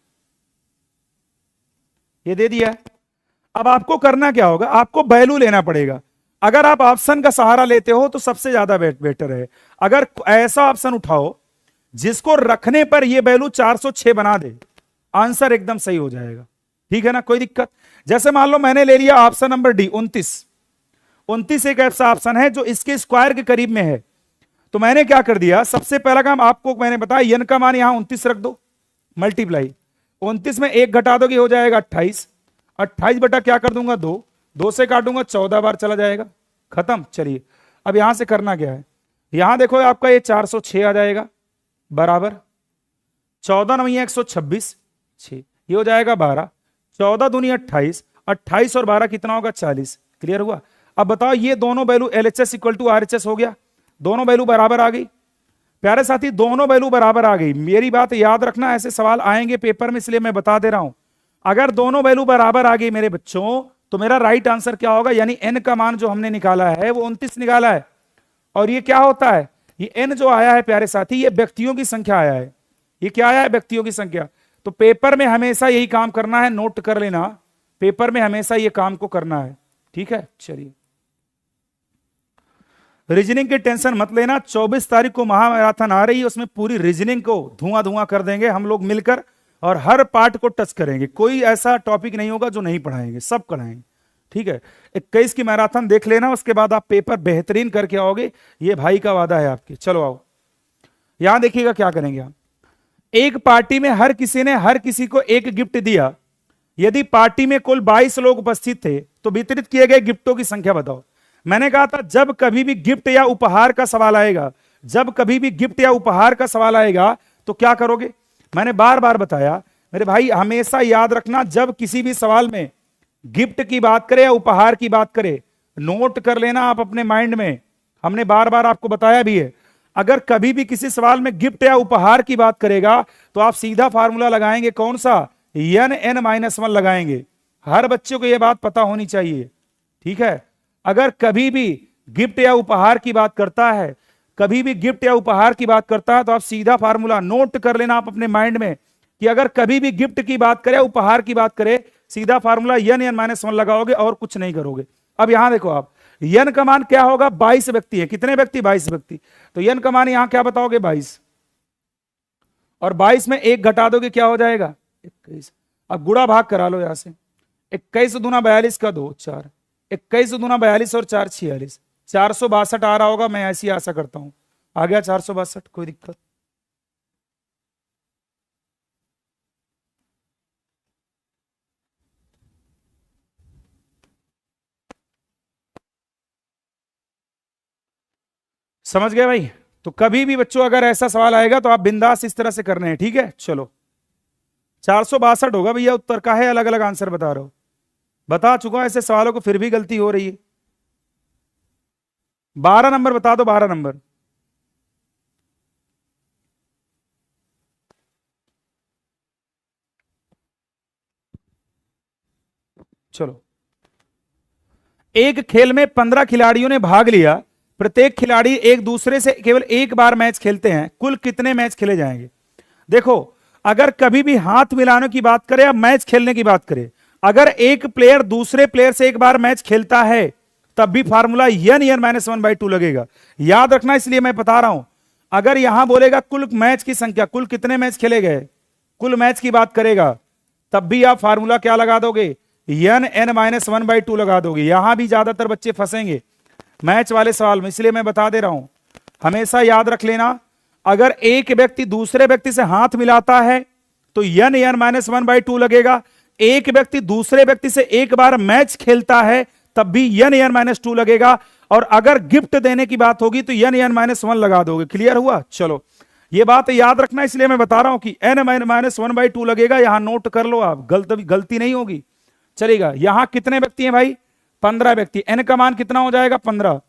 S1: ये दे दिया है। अब आपको करना क्या होगा, आपको वैल्यू लेना पड़ेगा। अगर आप ऑप्शन का सहारा लेते हो तो सबसे ज्यादा बेटर है। अगर ऐसा ऑप्शन उठाओ जिसको रखने पर यह वैल्यू 406 बना दे, आंसर एकदम सही हो जाएगा। ठीक है ना, कोई दिक्कत। जैसे मान लो मैंने ले लिया ऑप्शन नंबर डी 29 एक ऐसा ऑप्शन है जो इसके स्क्वायर के करीब में है। तो मैंने क्या कर दिया, सबसे पहला काम आपको मैंने बताया, एन का मान यहां 29 रख दो, मल्टीप्लाई 29 में 1 घटा दोगे हो जाएगा 28, 28 बटा क्या कर दूंगा 2, 2 से काटूंगा 14 बार चला जाएगा, खत्म। चलिए अब यहां से करना क्या है, यहां देखो आपका ये 406 आ जाएगा बराबर 14 9 126, 6 ये हो जाएगा 12, 14 दूनी 28, 28 और 12 कितना होगा 40। क्लियर हुआ। अब बताओ ये दोनों value LHS equal to RHS हो गया, दोनों वैल्यू बराबर आ गई। प्यारे साथी दोनों वैल्यू बराबर आ गई। मेरी बात याद रखना, ऐसे सवाल आएंगे पेपर में, इसलिए मैं बता दे रहा हूं। अगर दोनों वैल्यू बराबर आ गई मेरे बच्चों, तो मेरा राइट आंसर क्या होगा, यानी एन का मान जो हमने निकाला है वो 29 निकाला है। और ये क्या होता है, ये एन जो आया है प्यारे साथी, ये व्यक्तियों की संख्या आया है। ये क्या आया है, व्यक्तियों की संख्या। तो पेपर में हमेशा यही काम करना है, नोट कर लेना, पेपर में हमेशा ये काम को करना है। ठीक है, चलिए रीजनिंग की टेंशन मत लेना, 24 तारीख को महामैराथन आ रही है, उसमें पूरी रीजनिंग को धुआं धुआं कर देंगे हम लोग मिलकर, और हर पार्ट को टच करेंगे। कोई ऐसा टॉपिक नहीं होगा जो नहीं पढ़ाएंगे, सब कराएंगे। ठीक है, 21 की मैराथन देख लेना, उसके बाद आप पेपर बेहतरीन करके आओगे, ये भाई का वादा है आपके। चलो आओ, यहां देखिएगा क्या करेंगे आप। एक पार्टी में हर किसी ने हर किसी को एक गिफ्ट दिया। यदि पार्टी में कुल 22 लोग उपस्थित थे तो वितरित किए गए गिफ्टों की संख्या बताओ। मैंने कहा था जब कभी भी गिफ्ट या उपहार का सवाल आएगा, जब कभी भी गिफ्ट या उपहार का सवाल आएगा तो क्या करोगे। मैंने बार बार बताया मेरे भाई, हमेशा याद रखना, जब किसी भी सवाल में गिफ्ट की बात करे या उपहार की बात करे, नोट कर लेना आप अपने माइंड में। हमने बार बार आपको बताया भी है, अगर कभी भी किसी सवाल में गिफ्ट या उपहार की बात करेगा तो आप सीधा फार्मूला लगाएंगे, कौन सा, n-1 लगाएंगे। हर बच्चे को यह बात पता होनी चाहिए। ठीक है, अगर कभी भी गिफ्ट या उपहार की बात करता है, कभी भी गिफ्ट या उपहार की बात करता है, तो आप सीधा फार्मूला नोट कर लेना आप अपने माइंड में कि अगर कभी भी गिफ्ट की बात करे, उपहार की बात करे, सीधा फार्मूला n-1 लगाओगे और कुछ नहीं करोगे। अब यहां देखो आप, n का मान क्या होगा, 22 व्यक्ति है। कितने व्यक्ति, 22 व्यक्ति। तो n का मान यहां क्या बताओगे, 22, और 22 में 1 घटा दोगे क्या हो जाएगा, 21। अब गुणा भाग करा लो यहां से, 21 दूना 42 का 2 4, 21 दूना 42 और 4 46, 462 आ रहा होगा, मैं ऐसी आशा करता हूं। आ गया 462, कोई दिक्कत। समझ गए भाई। तो कभी भी बच्चों अगर ऐसा सवाल आएगा तो आप बिंदास इस तरह से करने हैं। ठीक है, चलो 462 होगा भैया उत्तर का, है अलग अलग आंसर बता रहा हूं, बता चुका हूं ऐसे सवालों को, फिर भी गलती हो रही है। 12 नंबर बता दो, 12 नंबर। चलो, एक खेल में 15 खिलाड़ियों ने भाग लिया, प्रत्येक खिलाड़ी एक दूसरे से केवल एक बार मैच खेलते हैं, कुल कितने मैच खेले जाएंगे? देखो, अगर कभी भी हाथ मिलाने की बात करें या मैच खेलने की बात करें, अगर एक प्लेयर दूसरे प्लेयर से एक बार मैच खेलता है तब भी फार्मूला n(n-1/2) लगेगा। याद रखना, इसलिए मैं बता रहा हूं। अगर यहां बोलेगा कुल मैच की संख्या, कुल कितने मैच खेले गए, कुल मैच की बात करेगा, तब भी आप फार्मूला क्या लगा दोगे? n(n-1/2) लगा दोगे। यहां भी ज्यादातर बच्चे फंसेंगे मैच वाले सवाल में, इसलिए मैं बता दे रहा हूं। हमेशा याद रख लेना, अगर एक व्यक्ति दूसरे व्यक्ति से हाथ मिलाता है तो n(n-1/2) लगेगा। एक व्यक्ति दूसरे व्यक्ति से एक बार मैच खेलता है तब भी n(n-2) लगेगा। और अगर गिफ्ट देने की बात होगी तो n(n-1) लगा दोगे। क्लियर हुआ? चलो, ये बात याद रखना, इसलिए मैं बता रहा हूं कि n(n-1/2) लगेगा। यहां नोट कर लो आप, गलती नहीं होगी, चलेगा। यहां कितने व्यक्ति हैं भाई? 15 व्यक्ति। n का मान कितना हो जाएगा? 15।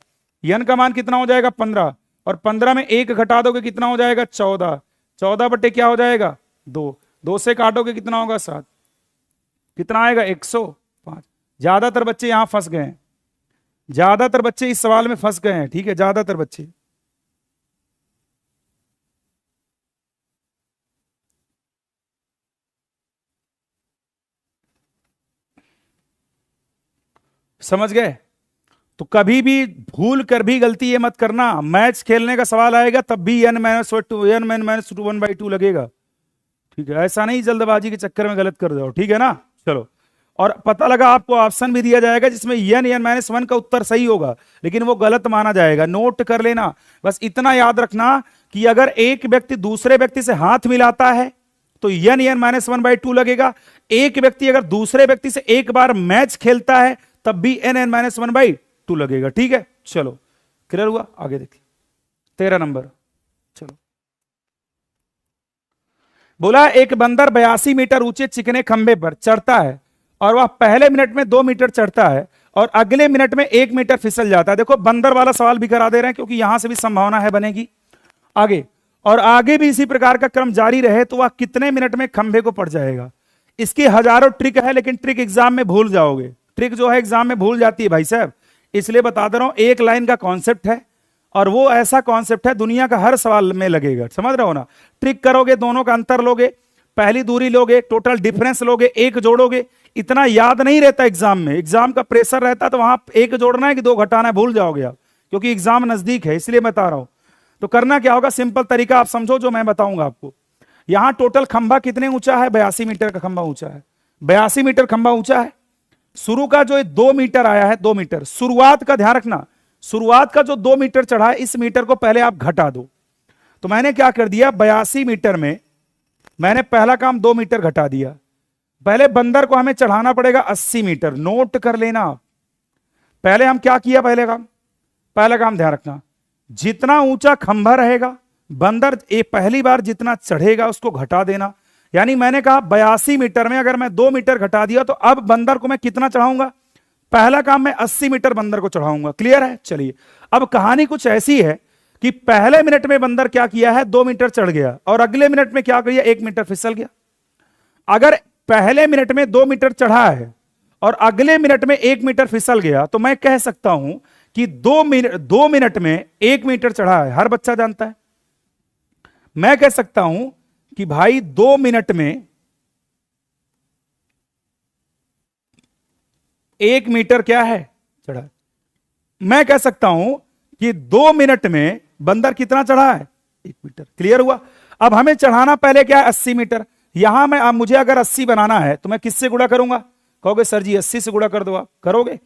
S1: n का मान कितना हो जाएगा? 15। और 15 में एक घटा दोगे कितना हो जाएगा? 14। 14 बटे क्या हो जाएगा? 2। 2 से काटोगे कितना होगा? 7। कितना आएगा? 105। ज्यादातर बच्चे यहां फंस गए हैं, ज्यादातर बच्चे इस सवाल में फंस गए हैं। ठीक है, ज्यादातर बच्चे। समझ गए? तो कभी भी भूल कर भी गलती ये मत करना, मैच खेलने का सवाल आएगा तब भी n-1/2 लगेगा। ठीक है, ऐसा नहीं जल्दबाजी के चक्कर में गलत कर दो। ठीक है ना? चलो, और पता लगा आपको ऑप्शन भी दिया जाएगा जिसमें n(n-1) का उत्तर सही होगा, लेकिन वो गलत माना जाएगा। नोट कर लेना, बस इतना याद रखना कि अगर एक व्यक्ति दूसरे व्यक्ति से हाथ मिलाता है तो n(n-1/2 लगेगा। एक व्यक्ति अगर दूसरे व्यक्ति से एक बार मैच खेलता है तब भी n(n-1/2 लगेगा। ठीक है, चलो, क्लियर हुआ? आगे देखिए 13 नंबर। चलो, बोला एक बंदर 82 मीटर ऊंचे चिकने खंबे पर चढ़ता है और वह पहले मिनट में 2 मीटर चढ़ता है और अगले मिनट में 1 मीटर फिसल जाता है। देखो, बंदर वाला सवाल भी करा दे रहे हैं क्योंकि यहां से भी संभावना है बनेगी आगे, और आगे भी इसी प्रकार का क्रम जारी रहे तो वह कितने मिनट में खंबे को पड़ जाएगा। इसकी हजारों ट्रिक है, लेकिन ट्रिक एग्जाम में भूल जाओगे। ट्रिक जो है एग्जाम में भूल जाती है भाई साहब, इसलिए बता दे रहा हूं। एक लाइन का कॉन्सेप्ट है और वो ऐसा कॉन्सेप्ट है दुनिया का हर सवाल में लगेगा। समझ रहे हो ना? ट्रिक करोगे, दोनों का अंतर लोगे, पहली दूरी लोगे, टोटल डिफरेंस लोगे, एक जोड़ोगे। इतना याद नहीं रहता एग्जाम में, एग्जाम का प्रेशर रहता तो वहां एक जोड़ना है कि 2 घटाना है, भूल जाओगे आप, क्योंकि एग्जाम नजदीक है, इसलिए बता रहा हूं। तो करना क्या होगा, सिंपल तरीका आप समझो जो मैं बताऊंगा आपको। यहां टोटल खंभा कितने ऊंचा है? 82 मीटर का खंभा ऊंचा है। 82 मीटर खंभा ऊंचा है। शुरू का जो 2 मीटर आया है, 2 मीटर शुरुआत का ध्यान रखना, शुरुआत का जो 2 मीटर चढ़ा है, इस मीटर को पहले आप घटा दो। तो मैंने क्या कर दिया, 82 मीटर में मैंने पहला काम 2 मीटर घटा दिया। पहले बंदर को हमें चढ़ाना पड़ेगा 80 मीटर। नोट कर लेना आप, पहले हम क्या किया, पहला काम ध्यान रखना, जितना ऊंचा खंभा रहेगा बंदर पहली बार जितना चढ़ेगा उसको घटा देना। यानी मैंने कहा 82 मीटर में अगर मैं 2 मीटर घटा दिया तो अब बंदर को मैं कितना चढ़ाऊंगा? पहला काम मैं 80 मीटर बंदर को चढ़ाऊंगा। क्लियर है? चलिए, अब कहानी कुछ ऐसी है कि पहले मिनट में बंदर क्या किया है, 2 मीटर चढ़ गया और अगले मिनट में क्या किया, 1 मीटर फिसल गया। अगर पहले मिनट में 2 मीटर चढ़ा है और अगले मिनट में 1 मीटर फिसल गया तो मैं कह सकता हूं कि 2 मिनट में 1 मीटर चढ़ा है, हर बच्चा जानता है। मैं कह सकता हूं कि भाई 2 मिनट में 1 मीटर क्या है, चढ़ा। मैं कह सकता हूं कि 2 मिनट में बंदर कितना चढ़ा है, 1 मीटर। क्लियर हुआ? अब हमें चढ़ाना पहले क्या है, 80 मीटर। यहां मैं मुझे अगर 80 बनाना है तो मैं किससे गुणा करूंगा? कहोगे सर जी 80 से गुणा कर दो। आप करोगे,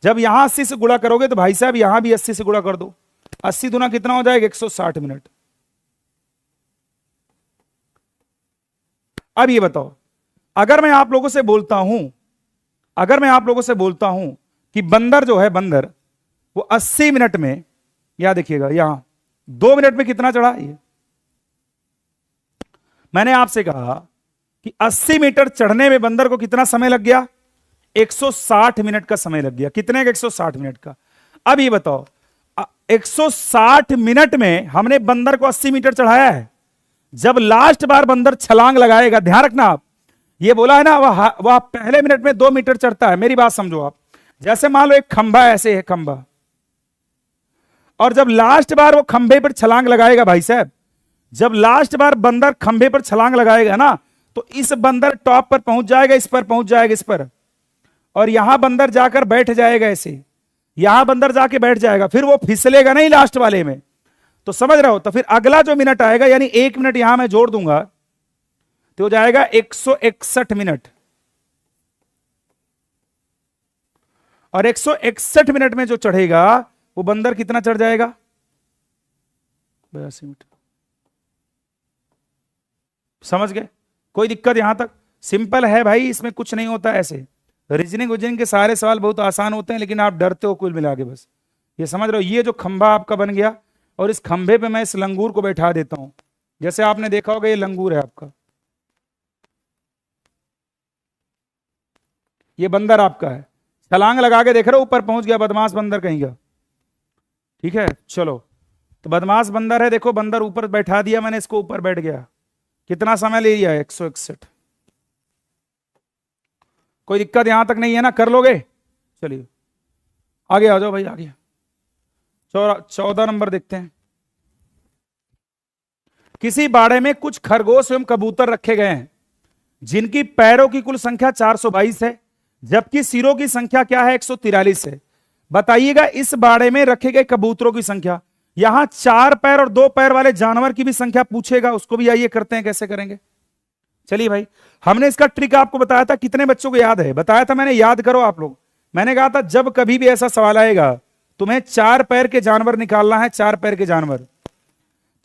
S1: जब यहां 80 से गुणा करोगे तो भाई साहब यहां भी 80 से गुणा कर दो। 80 दूना कितना हो जाएगा, 160 मिनट। अब ये बताओ, अगर मैं आप लोगों से बोलता हूं कि बंदर जो है, बंदर वो 80 मिनट में, यहां देखिएगा, यहां 2 मिनट में कितना चढ़ा, ये मैंने आपसे कहा कि 80 मीटर चढ़ने में बंदर को कितना समय लग गया, 160 मिनट का समय लग गया। कितने का? 160 मिनट का। अब ये बताओ, 160 मिनट में हमने बंदर को 80 मीटर चढ़ाया है। जब लास्ट बार बंदर छलांग लगाएगा, ध्यान रखना आप, ये बोला है ना, वह पहले मिनट में 2 मीटर चढ़ता है। मेरी बात समझो आप, जैसे मान लो एक खंभा ऐसे है खंभा, और जब लास्ट बार वो खंभे पर छलांग लगाएगा भाई साहब, जब लास्ट बार बंदर खंभे पर छलांग लगाएगा ना, तो इस बंदर टॉप पर पहुंच जाएगा, इस पर पहुंच जाएगा, इस पर, और यहां बंदर जाकर बैठ जाएगा ऐसे, यहां बंदर जाके बैठ जाएगा, फिर वो फिसलेगा नहीं लास्ट वाले में। तो समझ रहे हो, तो फिर अगला जो मिनट आएगा, यानी 1 मिनट यहां मैं जोड़ दूंगा तो हो जाएगा 161 मिनट, और 161 मिनट में जो चढ़ेगा वो बंदर कितना चढ़ जाएगा? 82 मीटर। समझ गए? कोई दिक्कत यहां तक? सिंपल है भाई, इसमें कुछ नहीं होता ऐसे। रीजनिंग के सारे सवाल बहुत आसान होते हैं, लेकिन आप डरते हो कुल मिला के बस। ये समझ रहे हो, ये जो खंभा आपका बन गया, और इस खंभे पे मैं इस लंगूर को बैठा देता हूं। जैसे आपने देखा होगा ये लंगूर है आपका, ये बंदर आपका है, छलांग लगा के देख रहे हो, ऊपर पहुंच गया, बदमाश बंदर कहीं का। ठीक है, चलो, तो बदमाश बंदर है, देखो बंदर ऊपर बैठा दिया मैंने, इसको ऊपर बैठ गया। कितना समय ले लिया? 161। कोई दिक्कत यहां तक नहीं है ना? कर लोगे? चलिए आगे आ जाओ भाई, आगे 14 नंबर देखते हैं। किसी बाड़े में कुछ खरगोश एवं कबूतर रखे गए हैं, जिनकी पैरों की कुल संख्या 422 है, जबकि सिरों की संख्या क्या है? 143 है। बताइएगा इस बाड़े में रखे गए कबूतरों की संख्या। यहां 4 पैर और 2 पैर वाले जानवर की भी संख्या पूछेगा, उसको भी आइए करते हैं, कैसे करेंगे। चलिए भाई, हमने इसका ट्रिक आपको बताया था, कितने बच्चों को याद है? बताया था मैंने, याद करो आप लोग। मैंने कहा था जब कभी भी ऐसा सवाल आएगा, तुम्हें 4 पैर के जानवर निकालना है, 4 पैर के जानवर।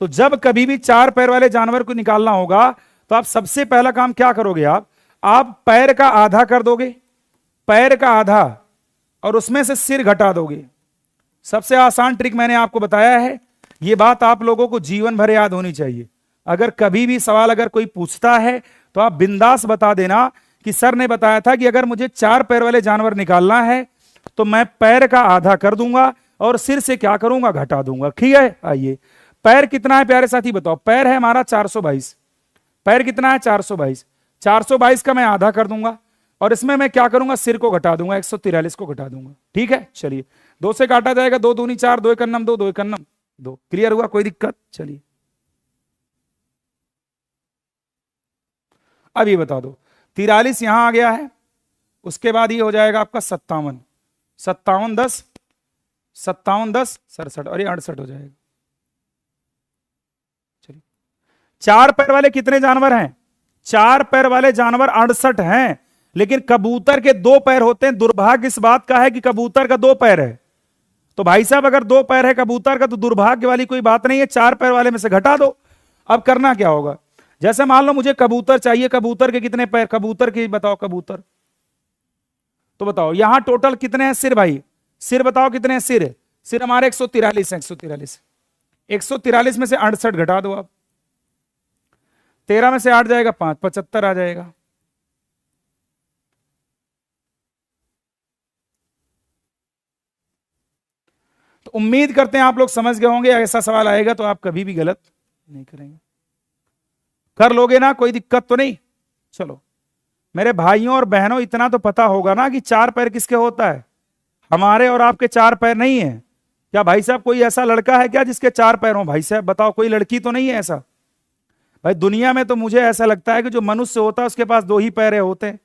S1: तो जब कभी भी 4 पैर वाले जानवर को निकालना होगा, तो आप सबसे पहला काम क्या करोगे? आप पैर का आधा कर दोगे, पैर का आधा, और उसमें से सिर घटा दोगे। सबसे आसान ट्रिक मैंने आपको बताया है, यह बात आप लोगों को जीवन भर याद होनी चाहिए। अगर कभी भी सवाल अगर कोई पूछता है, तो आप बिंदास बता देना कि सर ने बताया था कि अगर मुझे 4 पैर वाले जानवर निकालना है, तो मैं पैर का आधा कर दूंगा और सिर से क्या करूंगा? घटा दूंगा। ठीक है, आइए, पैर कितना है प्यारे साथी बताओ? पैर है हमारा 422। पैर कितना है? 422। 422 का मैं आधा कर दूंगा, और इसमें मैं क्या करूंगा? सिर को घटा दूंगा, 143 को घटा दूंगा। ठीक है, चलिए, 2 से काटा जाएगा, 2 दूनी 4, 2 एकन्नम 2, 2 एकन्नम 2। क्लियर हुआ? कोई दिक्कत? चलिए अब ये बता दो, 43 यहां आ गया है, उसके बाद ये हो जाएगा आपका 57, 57 10, 57 10 67, और ये 68 हो जाएगा। चलिए, 4 पैर वाले कितने जानवर हैं? 4 पैर वाले जानवर 68 हैं, लेकिन कबूतर के 2 पैर होते हैं। दुर्भाग्य इस बात का है कि कबूतर का 2 पैर है। तो भाई साहब अगर 2 पैर है कबूतर का, तो दुर्भाग्य वाली कोई बात नहीं है, 4 पैर वाले में से घटा दो। अब करना क्या होगा? जैसे मान लो मुझे कबूतर चाहिए, कबूतर के कितने पैर? कबूतर के बताओ, कबूतर तो बताओ, यहां टोटल कितने हैं सिर? भाई सिर बताओ कितने हैं सिर? सिर हमारे 143 है, 143। 143 में से 68 घटा दो आप, 13 में से 8 जाएगा 5, 75 आ जाएगा। तो उम्मीद करते हैं आप लोग समझ गए होंगे, ऐसा सवाल आएगा तो आप कभी भी गलत नहीं करेंगे। कर लोगे ना? कोई दिक्कत तो नहीं? चलो मेरे भाइयों और बहनों, इतना तो पता होगा ना कि 4 पैर किसके होता है? हमारे और आपके 4 पैर नहीं है क्या? भाई साहब कोई ऐसा लड़का है क्या जिसके 4 पैर हो? भाई साहब बताओ, कोई लड़की तो नहीं है ऐसा? भाई दुनिया में तो मुझे ऐसा लगता है कि जो मनुष्य होता है उसके पास 2 ही पैर होते हैं।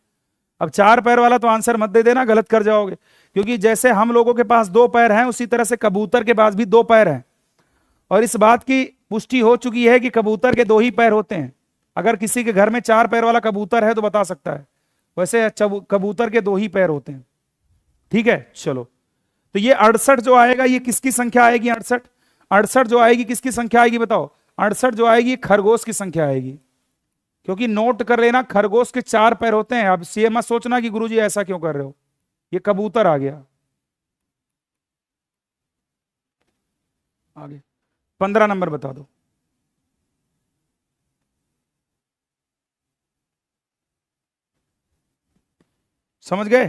S1: अब 4 पैर वाला तो आंसर मत दे देना, गलत कर जाओगे। क्योंकि जैसे हम लोगों के पास 2 पैर हैं, उसी तरह से कबूतर के पास भी 2 पैर हैं, और इस बात की पुष्टि हो चुकी है कि कबूतर के 2 ही पैर होते हैं। अगर किसी के घर में 4 पैर वाला कबूतर है तो बता सकता है, वैसे कबूतर के 2 ही पैर होते हैं। ठीक है, चलो, तो ये 68 जो आएगा, ये किसकी संख्या आएगी? 68 68 जो आएगी किसकी संख्या आएगी बताओ? 68 जो आएगी खरगोश की संख्या आएगी। क्योंकि नोट कर लेना, खरगोश के 4 पैर होते हैं। अब ये मत सोचना कि गुरुजी ऐसा क्यों कर रहे हो, ये कबूतर आ गया। आगे 15 नंबर बता दो। समझ गए?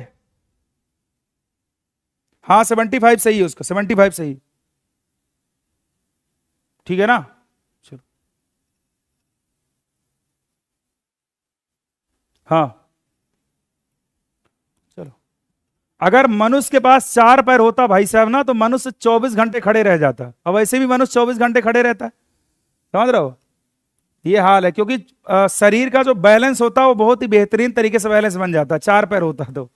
S1: हाँ 75 सही है, उसका 75 सही। ठीक है ना? चलो हाँ चलो, अगर मनुष्य के पास 4 पैर होता भाई साहब ना, तो मनुष्य 24 घंटे खड़े रह जाता। अब वैसे भी मनुष्य 24 घंटे खड़े रहता है, समझ रहे हो? ये हाल है, क्योंकि शरीर का जो बैलेंस होता है वो बहुत ही बेहतरीन तरीके से बैलेंस बन जाता है 4 पैर होता है तो।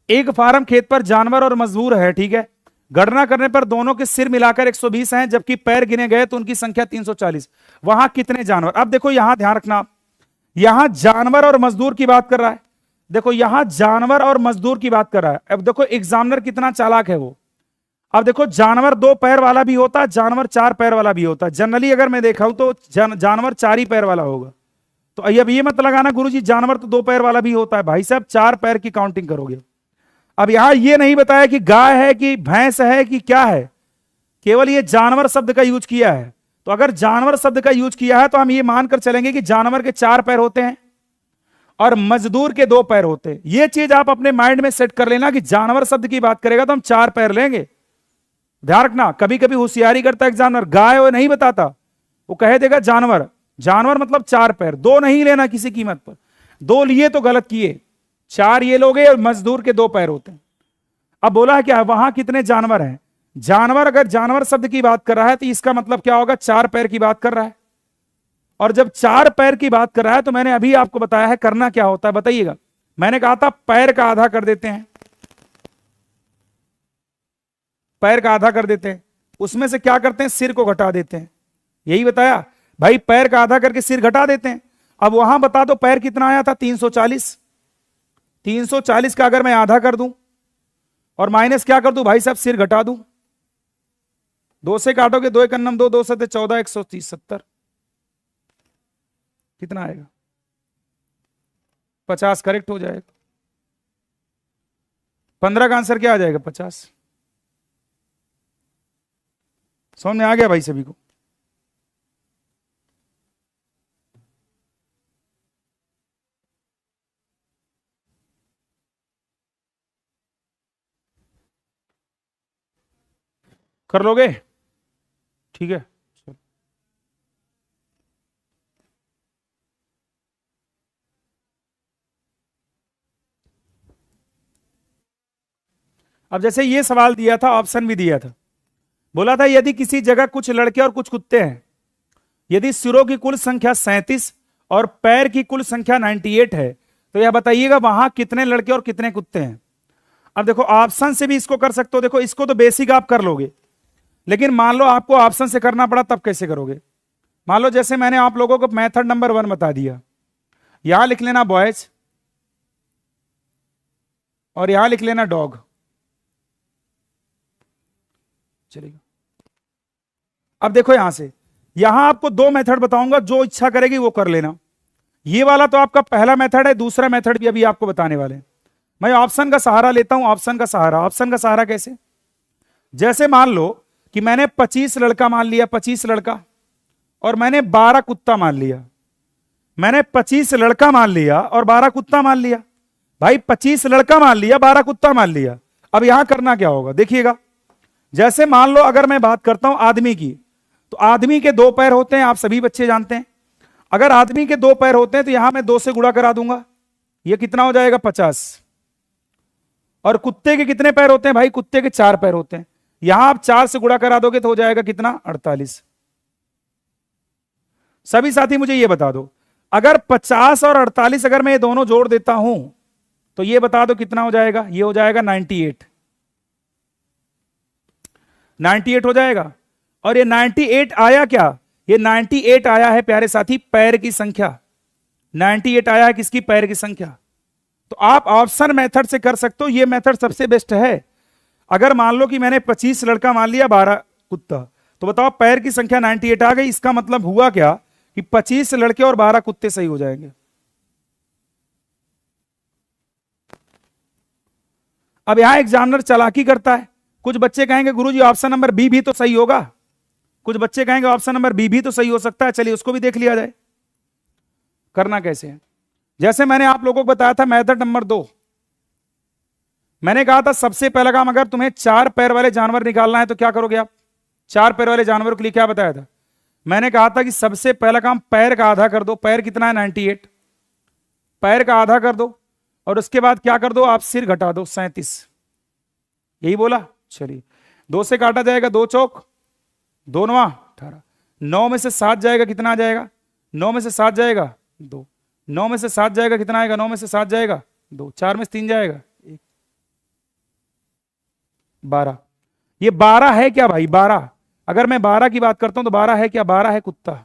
S1: एक फार्म खेत पर जानवर और मजदूर है, ठीक है। गणना करने पर दोनों के सिर मिलाकर 120 हैं, जबकि पैर गिने गए तो उनकी संख्या 340। वहां कितने जानवर? अब देखो यहां ध्यान रखना, यहां जानवर और मजदूर की बात कर रहा है। देखो यहां जानवर और मजदूर की बात कर रहा है। अब देखो एग्जामिनर कितना चालाक है वो। अब देखो जानवर 2 पैर वाला भी होता है, जानवर 4 पैर वाला भी होता है। जनरली अगर मैं देखा हूं तो जानवर 4 ही पैर वाला होगा। तो अब ये मत लगाना गुरुजी जानवर तो 2 पैर वाला भी होता है। भाई साहब 4 पैर की काउंटिंग करोगे। अब यहां ये नहीं बताया कि गाय है कि भैंस है कि क्या है, केवल ये जानवर शब्द का यूज किया है। तो अगर जानवर शब्द का यूज किया है तो हम ये मानकर चलेंगे कि जानवर के 4 पैर होते हैं और मजदूर के 2 पैर होते हैं। ये चीज आप अपने माइंड में सेट कर लेना कि जानवर शब्द की बात करेगा तो हम 4 पैर लेंगे। ध्यान रखना, कभी कभी होशियारी करता है एग्जामिनर, गाय वो नहीं बताता, वो कह देगा जानवर। जानवर मतलब 4 पैर, 2 नहीं लेना किसी कीमत पर। 2 लिए तो गलत किए, 4 ये लोगे और मजदूर के 2 पैर होते हैं। अब बोला है क्या, वहां कितने जानवर हैं? जानवर, अगर जानवर शब्द की बात कर रहा है तो इसका मतलब क्या होगा, 4 पैर की बात कर रहा है। और जब 4 पैर की बात कर रहा है तो मैंने अभी आपको बताया है करना क्या होता है, बताइएगा। मैंने कहा था पैर का आधा कर देते हैं, पैर का आधा कर देते हैं, उसमें से क्या करते हैं, सिर को घटा देते हैं। यही बताया भाई, पैर का आधा करके सिर घटा देते हैं। अब वहां बता दो पैर कितना आया था, 340। 340 का अगर मैं आधा कर दूं और माइनस क्या कर दूं भाई साहब, सिर घटा दूं। 2 से काटोगे, 2 एकन्नम 2, 2 से 14, 130, 70। कितना आएगा, 50 करेक्ट हो जाएगा। 15 का आंसर क्या आ जाएगा, 50। समझ में आ गया भाई सभी को? कर लोगे? ठीक है। अब जैसे ये सवाल दिया था, ऑप्शन भी दिया था, बोला था यदि किसी जगह कुछ लड़के और कुछ कुत्ते हैं, यदि सिरों की कुल संख्या 37 और पैर की कुल संख्या 98 है, तो यह बताइएगा वहां कितने लड़के और कितने कुत्ते हैं। अब देखो ऑप्शन से भी इसको कर सकते हो। देखो इसको तो बेसिक आप कर लोगे, लेकिन मान लो आपको ऑप्शन से करना पड़ा, तब कैसे करोगे? मान लो जैसे मैंने आप लोगों को मेथड नंबर 1 बता दिया, यहां लिख लेना बॉयज और यहां लिख लेना डॉग, चलेगा। अब देखो यहां से, यहां आपको 2 मेथड बताऊंगा, जो इच्छा करेगी वो कर लेना। ये वाला तो आपका पहला मेथड है, दूसरा मेथड भी अभी आपको बताने वाले हैं। मैं ऑप्शन का सहारा लेता हूं, ऑप्शन का सहारा। ऑप्शन का सहारा कैसे? जैसे मान लो कि मैंने 25 लड़का मान लिया, 25 लड़का, और मैंने 12 कुत्ता मान लिया। मैंने 25 लड़का मान लिया और 12 कुत्ता मान लिया। भाई 25 लड़का मान लिया, 12 कुत्ता मान लिया। अब यहां करना क्या होगा, देखिएगा। जैसे मान लो अगर मैं बात करता हूं आदमी की, तो आदमी के 2 पैर होते हैं, आप सभी बच्चे जानते हैं। अगर आदमी के 2 पैर होते हैं तो यहां मैं 2 से गुणा करा दूंगा, ये कितना हो जाएगा, 50। और कुत्ते के कितने पैर होते हैं भाई, कुत्ते के 4 पैर होते हैं। यहां आप 4 से गुणा करा दोगे तो हो जाएगा कितना, 48। सभी साथी मुझे ये बता दो, अगर 50 और 48 अगर मैं ये दोनों जोड़ देता हूं तो ये बता दो कितना हो जाएगा, ये हो जाएगा 98। 98 हो जाएगा। और ये 98 आया क्या, ये 98 आया है प्यारे साथी पैर की संख्या। 98 आया है किसकी, पैर की संख्या। तो आप ऑप्शन मेथड से कर सकते हो, ये मेथड सबसे बेस्ट है। अगर मान लो कि मैंने 25 लड़का मान लिया, 12 कुत्ता, तो बताओ पैर की संख्या 98 आ गई। इसका मतलब हुआ क्या कि 25 लड़के और 12 कुत्ते सही हो जाएंगे। अब यहां एग्जामिनर चालाकी करता है। कुछ बच्चे कहेंगे गुरुजी ऑप्शन नंबर बी भी तो सही होगा, कुछ बच्चे कहेंगे ऑप्शन नंबर बी भी तो सही हो सकता है, चलिए उसको भी देख लिया जाए। करना कैसे है, जैसे मैंने आप लोगों को बताया था मेथड नंबर 2, मैंने कहा था सबसे पहला काम, अगर तुम्हें 4 पैर वाले जानवर निकालना है तो क्या करोगे आप। 4 पैर वाले जानवर के लिए क्या बताया था, मैंने कहा था कि सबसे पहला काम पैर का आधा कर दो। पैर कितना है, 98। पैर का आधा कर दो और उसके बाद क्या कर दो आप सिर घटा दो 37, यही बोला। चलिए 2 से काटा जाएगा 2 चौक 2 9 18, 9 में से 7 जाएगा कितना आ जाएगा, 9 में से 7 जाएगा 2, 9 में से 7 जाएगा कितना आएगा, 9 में से 7 जाएगा 2, 4 में से 3 जाएगा 1, 12। ये 12 है क्या भाई, 12? अगर मैं 12 की बात करता हूं तो 12 है क्या, 12 है कुत्ता।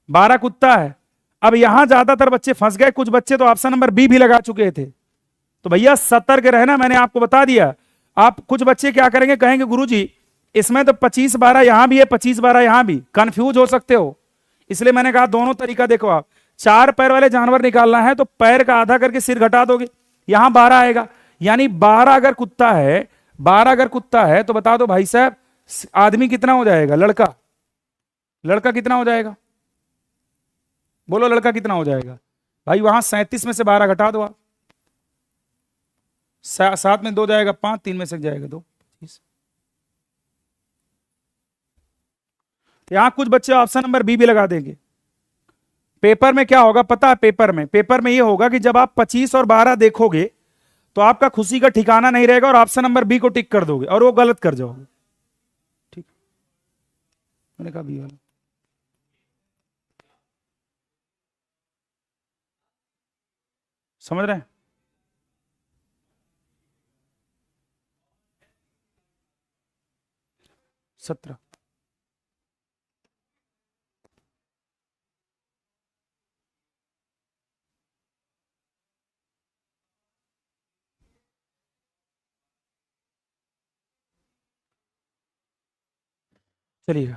S1: 12 कुत्ता है। अब यहां ज्यादातर बच्चे फंस गए, कुछ बच्चे तो ऑप्शन नंबर बी भी लगा चुके थे। तो भैया सतर्क रहना, मैंने आपको बता दिया। आप कुछ बच्चे क्या करेंगे, कहेंगे गुरुजी इसमें तो 25 12 यहां भी है, 25 12 यहां भी, कंफ्यूज हो सकते हो। इसलिए मैंने कहा दोनों तरीका देखो, आप 4 पैर वाले जानवर निकालना है तो पैर का आधा करके सिर घटा दोगे, यहां 12 आएगा। यानी 12 अगर कुत्ता है, 12 अगर कुत्ता है तो बता दो भाई साहब आदमी कितना हो जाएगा, लड़का, लड़का कितना हो जाएगा, बोलो लड़का कितना हो जाएगा भाई। वहां 37 में से 12 घटा दो आप, 7 में 2 जाएगा 5, 3 में से जाएगा 2, 25। यहां कुछ बच्चे ऑप्शन नंबर बी भी लगा देंगे। पेपर में क्या होगा पता है, पेपर में ये होगा कि जब आप 25 और 12 देखोगे तो आपका खुशी का ठिकाना नहीं रहेगा और ऑप्शन नंबर बी को टिक कर दोगे और वो गलत कर जाओगे। ठीक, मैंने कहा बी वाला। समझ रहे हैं? सत्रह। चलिएगा,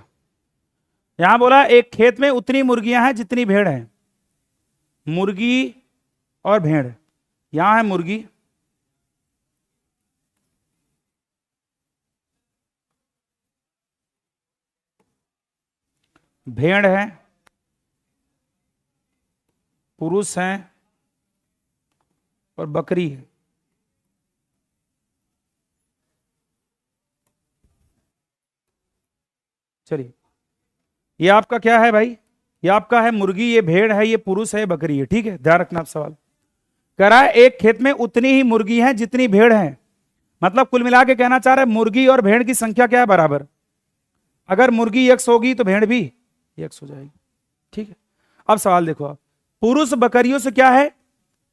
S1: यहां बोला एक खेत में उतनी मुर्गियां हैं जितनी भेड़ हैं। मुर्गी और भेड़, यहां है मुर्गी, भेड़ है, पुरुष हैं और बकरी है। चलिए ये आपका क्या है भाई, ये आपका है मुर्गी, ये भेड़ है, ये पुरुष है, ये बकरी है। ठीक है, ध्यान रखना आप सवाल कह रहा है एक खेत में उतनी ही मुर्गी है जितनी भेड़ है। मतलब कुल मिला के कहना चाह रहा है मुर्गी और भेड़ की संख्या क्या है, बराबर। अगर मुर्गी x होगी तो भेड़ भी x हो जाएगी। ठीक है, अब सवाल देखो आप, पुरुष बकरियों से क्या है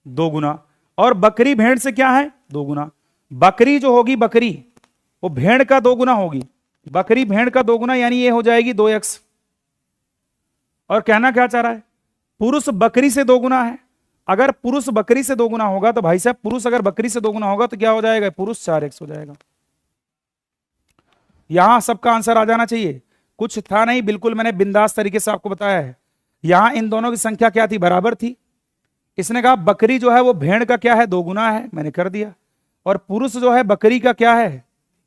S1: 2 गुना और बकरी भेड़ से क्या है 2 गुना। बकरी जो होगी बकरी वो भेड़ का 2 गुना होगी, बकरी भेड़ का 2 गुना, यानी ये हो जाएगी 2x। और कहना क्या चाह रहा है, पुरुष बकरी से 2 गुना है। अगर पुरुष बकरी से 2 गुना होगा तो भाई साहब पुरुष अगर बकरी से 2 गुना होगा तो क्या हो जाएगा, पुरुष 4x हो जाएगा। यहां सबका आंसर आ जाना चाहिए, कुछ था नहीं, बिल्कुल मैंने बिंदास तरीके से आपको बताया है। यहां इन दोनों की संख्या क्या थी, बराबर थी। इसने कहा बकरी जो है वो भेड़ का क्या है 2 गुना है, मैंने कर दिया। और पुरुष जो है बकरी का क्या है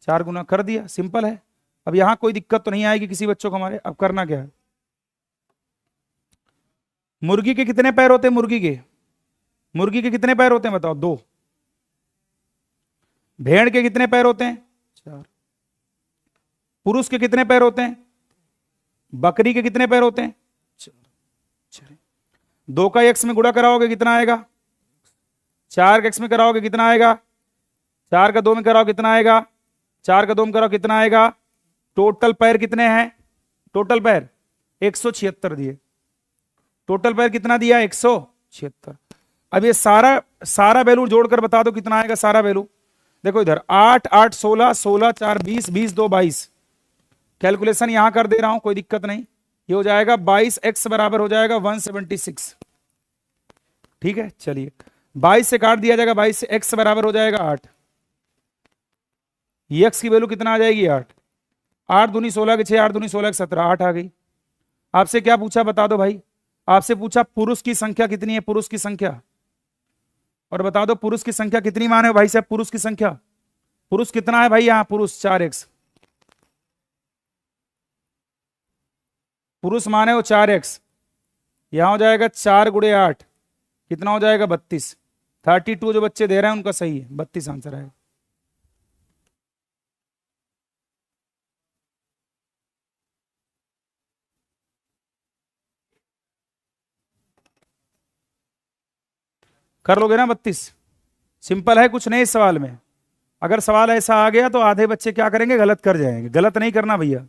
S1: 4 गुना, कर दिया, सिंपल है। अब यहां कोई दिक्कत तो नहीं आएगी किसी बच्चों को हमारे। अब करना क्या है, मुर्गी के कितने पैर होते हैं, मुर्गी के कितने पैर होते हैं बताओ, 2। भेड़ के कितने पैर होते हैं, 4। पुरुष के कितने पैर होते हैं, बकरी के कितने पैर होते हैं, 4। 2 का x में गुणा कराओगे कितना आएगा, 4 का x में कराओगे कितना आएगा, 4 का 2 में कराओ कितना आएगा, 4 का 2 में कराओ कितना आएगा। टोटल पैर कितने हैं, टोटल पैर 176 दिए, टोटल पैर कितना दिया 176। अब ये सारा वैल्यू जोड़कर बता दो कितना आएगा सारा वैल्यू। देखो इधर 8 8 16 16 4 20 20 2 22, कैलकुलेशन यहां कर दे रहा हूं, कोई दिक्कत नहीं। ये हो जाएगा 22x बराबर हो जाएगा 176। ठीक है, चलिए 22 से काट दिया जाएगा, 22 से x बराबर हो जाएगा 8। ये x की वैल्यू कितना आ जाएगी 8, 8 दूनी 16 के 6, 8 दूनी 16 के 17, 8 आ गई। आपसे क्या पूछा बता दो भाई, आपसे पूछा पुरुष की संख्या कितनी है, पुरुष की संख्या, और बता दो पुरुष की संख्या कितनी माने भाई साहब, पुरुष की संख्या, पुरुष कितना है भाई यहां, पुरुष 4x, पुरुष माने हो 4x, यहां हो जाएगा 4 गुणे 8 कितना हो जाएगा 32। 32 जो बच्चे दे रहे हैं उनका सही है, 32 आंसर है। कर लोगे ना 32? सिंपल है, कुछ नहीं इस सवाल में। अगर सवाल ऐसा आ गया तो आधे बच्चे क्या करेंगे, गलत कर जाएंगे। गलत नहीं करना भैया,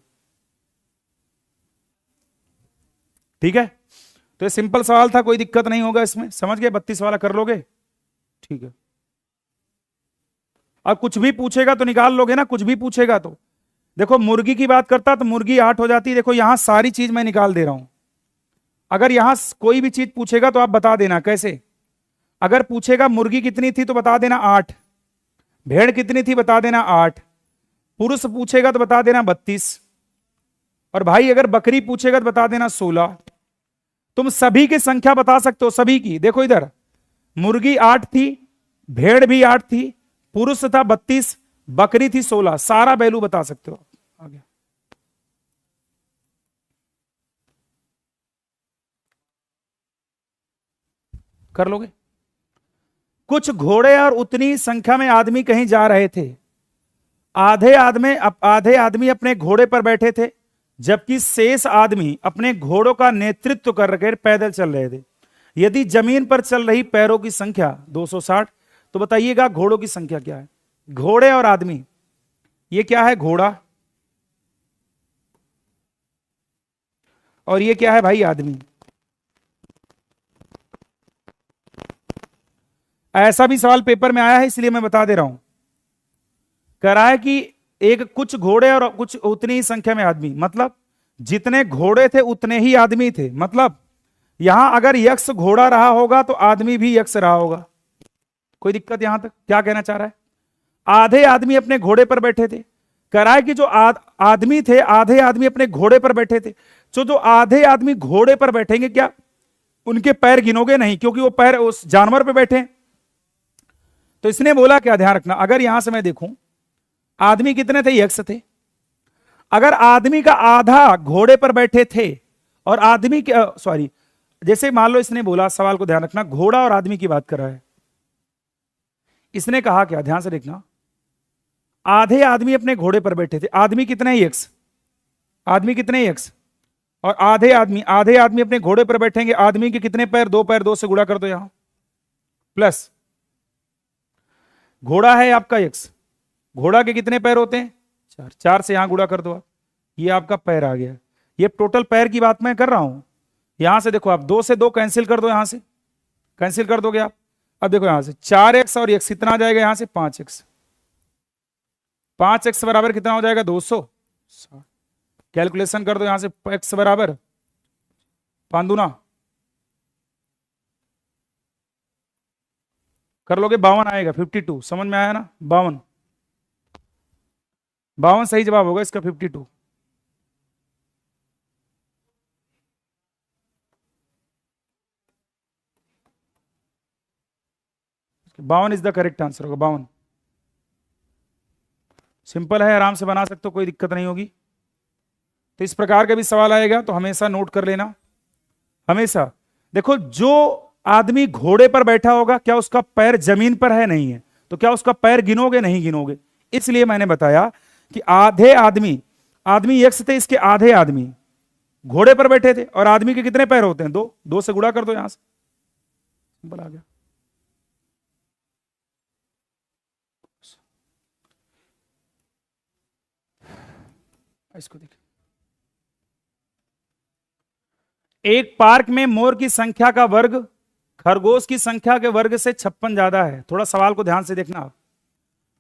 S1: ठीक है। तो ये सिंपल सवाल था, कोई दिक्कत नहीं होगा इसमें, समझ गए? 32 वाला कर लोगे, ठीक है। अब कुछ भी पूछेगा तो निकाल लोगे ना, कुछ भी पूछेगा तो। देखो मुर्गी की बात करता तो मुर्गी 8 हो जाती। देखो यहां सारी चीज मैं निकाल दे रहा हूं। अगर यहां कोई भी चीज पूछेगा तो आप बता देना कैसे। अगर पूछेगा मुर्गी कितनी थी तो बता देना 8, भेड़ कितनी थी बता देना 8, पुरुष पूछेगा तो बता देना 32, और भाई अगर बकरी पूछेगा तो बता देना 16। तुम सभी की संख्या बता सकते हो, सभी की। देखो इधर मुर्गी 8 थी, भेड़ भी 8 थी, पुरुष था 32, बकरी थी 16, सारा वैल्यू बता सकते हो। आगे कर लोगे। कुछ घोड़े और उतनी संख्या में आदमी कहीं जा रहे थे। आधे आदमी अपने घोड़े पर बैठे थे, जबकि शेष आदमी अपने घोड़ों का नेतृत्व कर पैदल चल रहे थे। यदि जमीन पर चल रही पैरों की संख्या 260, तो बताइएगा घोड़ों की संख्या क्या है। घोड़े और आदमी, ये क्या है, घोड़ा, और ये क्या है भाई, आदमी। ऐसा भी सवाल पेपर में आया है, इसलिए मैं बता दे रहा हूं। कह रहा है कि एक कुछ घोड़े और कुछ उतनी ही संख्या में आदमी, मतलब जितने घोड़े थे उतने ही आदमी थे। मतलब यहां अगर यक्ष घोड़ा रहा होगा तो आदमी भी यक्ष रहा होगा। कोई दिक्कत यहां तक? क्या कहना चाह रहा है? आधे आदमी अपने घोड़े पर बैठे थे। कह रहा है कि जो आदमी थे, आधे आदमी अपने घोड़े पर बैठे थे। जो आधे आदमी घोड़े पर बैठेंगे, क्या उनके पैर गिनोगे? नहीं, क्योंकि वो पैर उस जानवर पर बैठे। तो इसने बोला क्या, ध्यान रखना, अगर यहां से मैं देखूं आदमी कितने थे, यक्ष थे। अगर आदमी का आधा घोड़े पर बैठे थे और आदमी के सॉरी, जैसे मान लो इसने बोला, सवाल को ध्यान रखना, घोड़ा और आदमी की बात कर रहा है। इसने कहा क्या, ध्यान से देखना, आधे आदमी अपने घोड़े पर बैठे थे। आदमी कितने यक्ष, आदमी कितने यक्ष, और आधे आदमी अपने घोड़े पर बैठेंगे। आदमी के कितने पैर, 2 पैर, 2 से गुणा कर दो यहां, प्लस घोड़ा है आपका यक्ष, घोड़ा के कितने पैर होते हैं, 4, 4 से यहां गुणा कर दो आप, ये आपका पैर आ गया। ये टोटल पैर की बात मैं कर रहा हूं। यहां से देखो आप, 2 से 2 कैंसिल कर दो, यहां से कैंसिल कर दोगे आप। अब देखो यहां से 4x और x कितना आ जाएगा, यहां से 5x। 5x बराबर कितना हो जाएगा, 200। कैलकुलेशन कर दो यहां से, x बराबर 5 दूना कर लोगे, 52 आएगा, 52। समझ में आया ना, 52 सही जवाब होगा इसका, 52। बावन इज द करेक्ट आंसर होगा, 52। सिंपल है, आराम से बना सकते हो, कोई दिक्कत नहीं होगी। तो इस प्रकार का भी सवाल आएगा तो हमेशा नोट कर लेना, हमेशा। देखो जो आदमी घोड़े पर बैठा होगा, क्या उसका पैर जमीन पर है, नहीं है, तो क्या उसका पैर गिनोगे, नहीं गिनोगे। इसलिए मैंने बताया कि आधे आदमी यक्ष थे, इसके आधे आदमी घोड़े पर बैठे थे, और आदमी के कितने पैर होते हैं, 2, 2 से गुणा कर दो यहां से, सिंपल आ गया। इसको देख, एक पार्क में मोर की संख्या का वर्ग खरगोश की संख्या के वर्ग से 56 ज्यादा है। थोड़ा सवाल को ध्यान से देखना आप।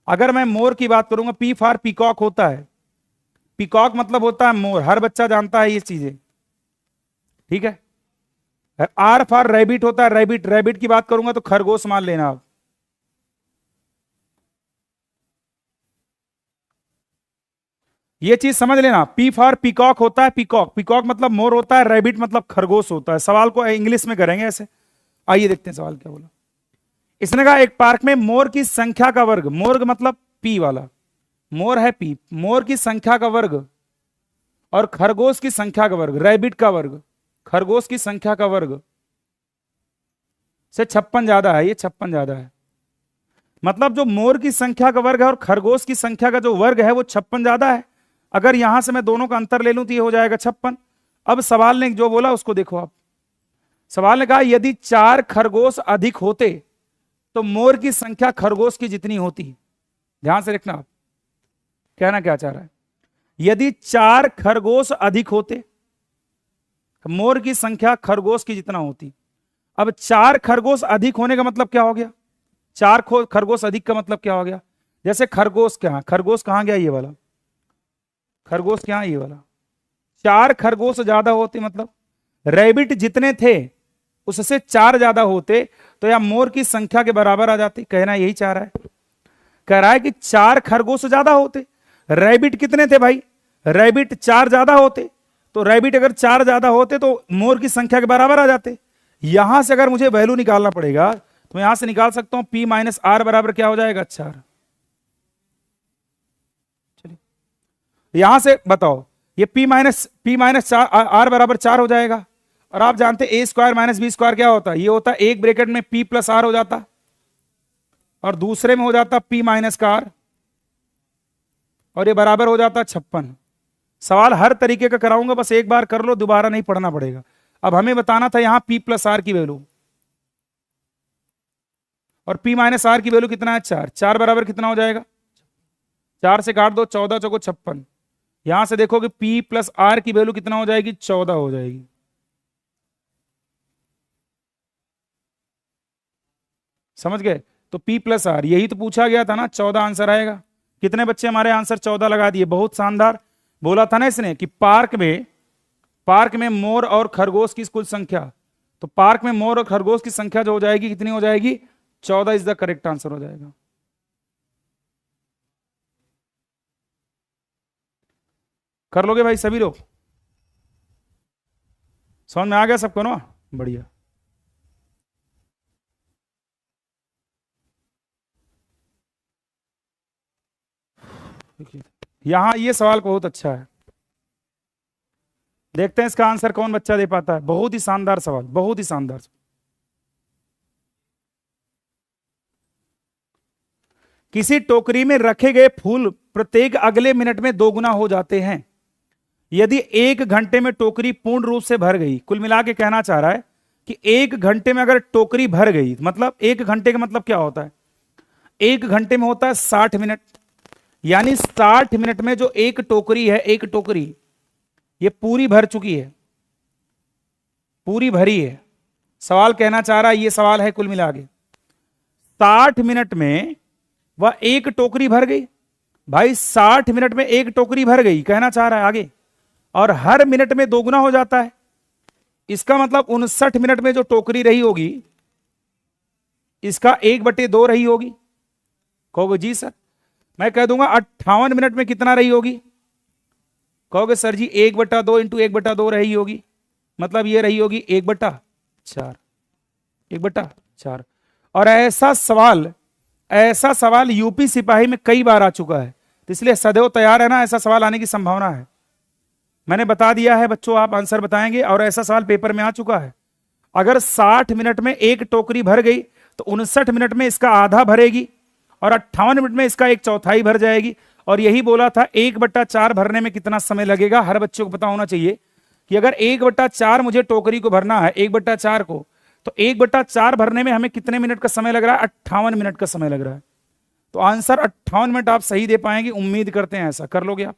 S1: अगर मैं मोर की बात करूंगा, पी फॉर पीकॉक होता है, पीकॉक मतलब होता है मोर, हर बच्चा जानता है ये चीजें, ठीक है। आर फॉर रैबिट होता है, रैबिट की बात करूंगा तो खरगोश मान लेना आप। ये चीज समझ लेना, पी फॉर पीकॉक होता है, पीकॉक मतलब मोर होता है, रैबिट मतलब खरगोश होता है। सवाल को इंग्लिश में करेंगे ऐसे। आइए देखते हैं सवाल क्या बोला। इसने कहा एक पार्क में मोर की संख्या का वर्ग, मोर मतलब पी वाला, मोर है पी, मोर की संख्या का वर्ग और खरगोश की संख्या का वर्ग, रैबिट का वर्ग, खरगोश की संख्या का वर्ग से 56 ज्यादा है। ये 56 ज्यादा है, मतलब जो मोर की संख्या का वर्ग है और खरगोश की संख्या का जो वर्ग है वो 56 ज्यादा है। अगर यहां से मैं दोनों का अंतर ले लूं तो ये हो जाएगा 56। अब सवाल ने जो बोला उसको देखो आप। सवाल ने कहा यदि 4 खरगोश अधिक होते तो मोर की संख्या खरगोश की जितनी होती है। ध्यान से रखना, आप कहना क्या चाह रहा है। यदि 4 खरगोश अधिक होते, मोर की संख्या खरगोश की जितना होती। अब 4 खरगोश अधिक होने का मतलब क्या हो गया? 4 खरगोश अधिक का मतलब क्या हो गया? जैसे खरगोश कहां गया? ये वाला खरगोश क्या, ये वाला। 4 खरगोश ज्यादा होते, मतलब रैबिट जितने थे उससे 4 ज्यादा होते, तो या मोर की संख्या के बराबर आ जाती। कहना यही चाह रहा है। कह रहा है कि 4 खरगोश ज्यादा होते। रैबिट कितने थे भाई? रैबिट 4 ज्यादा होते, तो रैबिट अगर 4 ज्यादा होते तो मोर की संख्या के बराबर आ जाते। यहां से अगर मुझे वैल्यू निकालना पड़ेगा तो मैं यहां से निकाल सकता हूं P माइनस आर बराबर क्या हो जाएगा? 4। चलिए यहां से बताओ, ये P माइनस आर बराबर 4 हो जाएगा। और आप जानते ए स्क्वायर माइनस बी स्क्वायर क्या होता है? ये होता है एक ब्रैकेट में P प्लस आर हो जाता, और दूसरे में हो जाता P माइनस का आर, और ये बराबर हो जाता 56। सवाल हर तरीके का कराऊंगा, बस एक बार कर लो, दोबारा नहीं पढ़ना पड़ेगा। अब हमें बताना था यहां P प्लस आर की वैल्यू, और P माइनस आर की वैल्यू कितना है? 4। 4 बराबर कितना हो जाएगा? 4 से काट दो, 14 चौको 56। यहां से देखो कि P प्लस आर की वैल्यू कितना हो जाएगी? 14 हो जाएगी। समझ गए? तो P प्लस आर, यही तो पूछा गया था ना, 14 आंसर आएगा। कितने बच्चे हमारे आंसर 14 लगा दिए? बहुत शानदार। बोला था ना इसने कि पार्क में मोर और खरगोश की कुल संख्या, तो पार्क में मोर और खरगोश की संख्या जो हो जाएगी, कितनी हो जाएगी? 14 इज द करेक्ट आंसर हो जाएगा। कर लोगे भाई सभी लोग? समझ में आ गया सबको ना? बढ़िया। यहां ये सवाल बहुत अच्छा है, देखते हैं इसका आंसर कौन बच्चा दे पाता है। बहुत ही शानदार सवाल, बहुत ही शानदार। किसी टोकरी में रखे गए फूल प्रत्येक अगले मिनट में 2 गुना हो जाते हैं। यदि 1 घंटे में टोकरी पूर्ण रूप से भर गई, कुल मिला के कहना चाह रहा है कि 1 घंटे में अगर टोकरी भर गई, मतलब 1 घंटे का मतलब क्या होता है? 1 घंटे में होता है 60 मिनट, यानी 60 मिनट में जो एक टोकरी है, एक टोकरी ये पूरी भर चुकी है, पूरी भरी है। सवाल कहना चाह रहा है, ये सवाल है कुल मिला के 60 मिनट में वह एक टोकरी भर गई। भाई 60 मिनट में एक टोकरी भर गई, कहना चाह रहा है आगे, और हर मिनट में 2 गुना हो जाता है। इसका मतलब 59 मिनट में जो टोकरी रही होगी, इसका 1/2 रही होगी। कहोगे जी सर, मैं कह दूंगा 58 मिनट में कितना रही होगी? कहोगे सर जी 1/2 इंटू 1/2 रही होगी, मतलब ये रही होगी 1/4, 1/4। और ऐसा सवाल यूपी सिपाही में कई बार आ चुका है, तो इसलिए सदैव तैयार है ना, ऐसा सवाल आने की संभावना है। मैंने बता दिया है बच्चों, आप आंसर बताएंगे, और ऐसा सवाल पेपर में आ चुका है। अगर 60 मिनट में एक टोकरी भर गई तो 59 मिनट में इसका आधा भरेगी, और 58 मिनट में इसका 1/4 भर जाएगी। और यही बोला था 1/4 भरने में कितना समय लगेगा, हर बच्चे को पता होना चाहिए कि अगर 1/4 मुझे टोकरी को भरना है, 1/4 को, तो 1/4 भरने में हमें कितने मिनट का समय लग रहा है? 58 मिनट का समय लग रहा है। तो आंसर 58 मिनट आप सही दे पाएंगे, उम्मीद करते हैं ऐसा कर लोगे आप।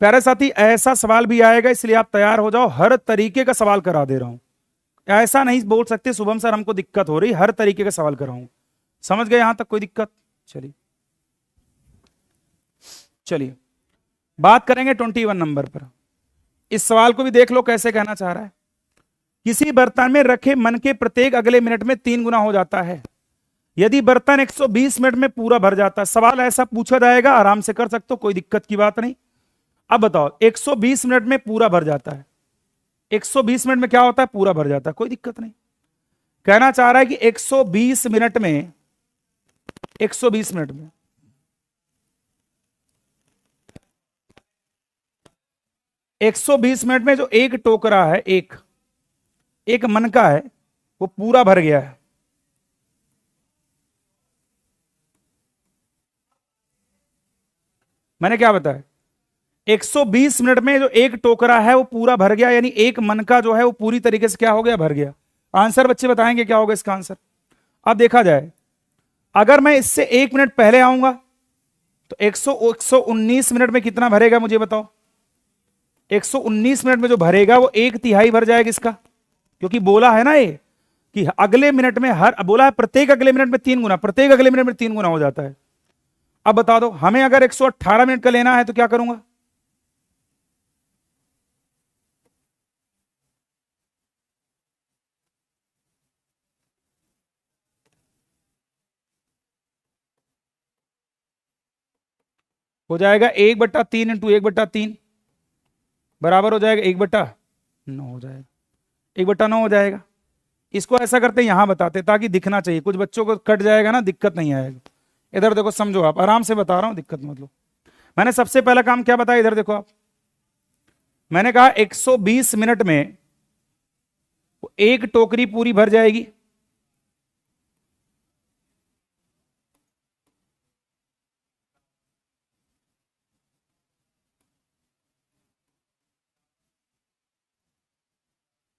S1: प्यारे साथी, ऐसा सवाल भी आएगा, इसलिए आप तैयार हो जाओ। हर तरीके का सवाल करा दे रहा हूं, ऐसा नहीं बोल सकते शुभम सर हमको दिक्कत हो रही, हर तरीके का सवाल कराऊं। समझ गए यहां तक? कोई दिक्कत? चलिए बात करेंगे 21 नंबर पर। इस सवाल को भी देख लो कैसे कहना चाह रहा है। किसी बर्तन में रखे मन के प्रत्येक अगले मिनट में 3 गुना हो जाता है। यदि बर्तन 120 मिनट में पूरा भर जाता है, सवाल ऐसा पूछा जाएगा, आराम से कर सकते हो, कोई दिक्कत की बात नहीं। अब बताओ 120 मिनट में पूरा भर जाता है, 120 मिनट में क्या होता है? पूरा भर जाता है, कोई दिक्कत नहीं। कहना चाह रहा है कि 120 मिनट में 120 मिनट में 120 मिनट में जो एक टोकरा है, एक मन का है, वो पूरा भर गया है। मैंने क्या बताया? 120 मिनट में जो एक टोकरा है वो पूरा भर गया, यानी एक मन का जो है वो पूरी तरीके से क्या हो गया? भर गया। आंसर बच्चे बताएंगे क्या होगा इसका आंसर? अब देखा जाए, अगर मैं इससे 1 मिनट पहले आऊंगा तो 119 मिनट में कितना भरेगा मुझे बताओ। 119 मिनट में जो भरेगा वो 1/3 भर जाएगा इसका, क्योंकि बोला है ना ये कि अगले मिनट में बोला है प्रत्येक अगले मिनट में 3 गुना, प्रत्येक अगले मिनट में 3 गुना हो जाता है। अब बता दो हमें अगर 118 मिनट का लेना है तो क्या करूंगा। हो जाएगा 1/3 इंटू 1/3 बराबर हो जाएगा 1/9 हो जाएगा, 1/9 हो जाएगा। इसको ऐसा करते यहां बताते ताकि दिखना चाहिए, कुछ बच्चों को कट जाएगा ना, दिक्कत नहीं आएगा। इधर देखो, समझो, आप आराम से बता रहा हूं, दिक्कत मतलब। मैंने सबसे पहला काम क्या बताया, इधर देखो आप, मैंने कहा 120 मिनट में एक टोकरी पूरी भर जाएगी।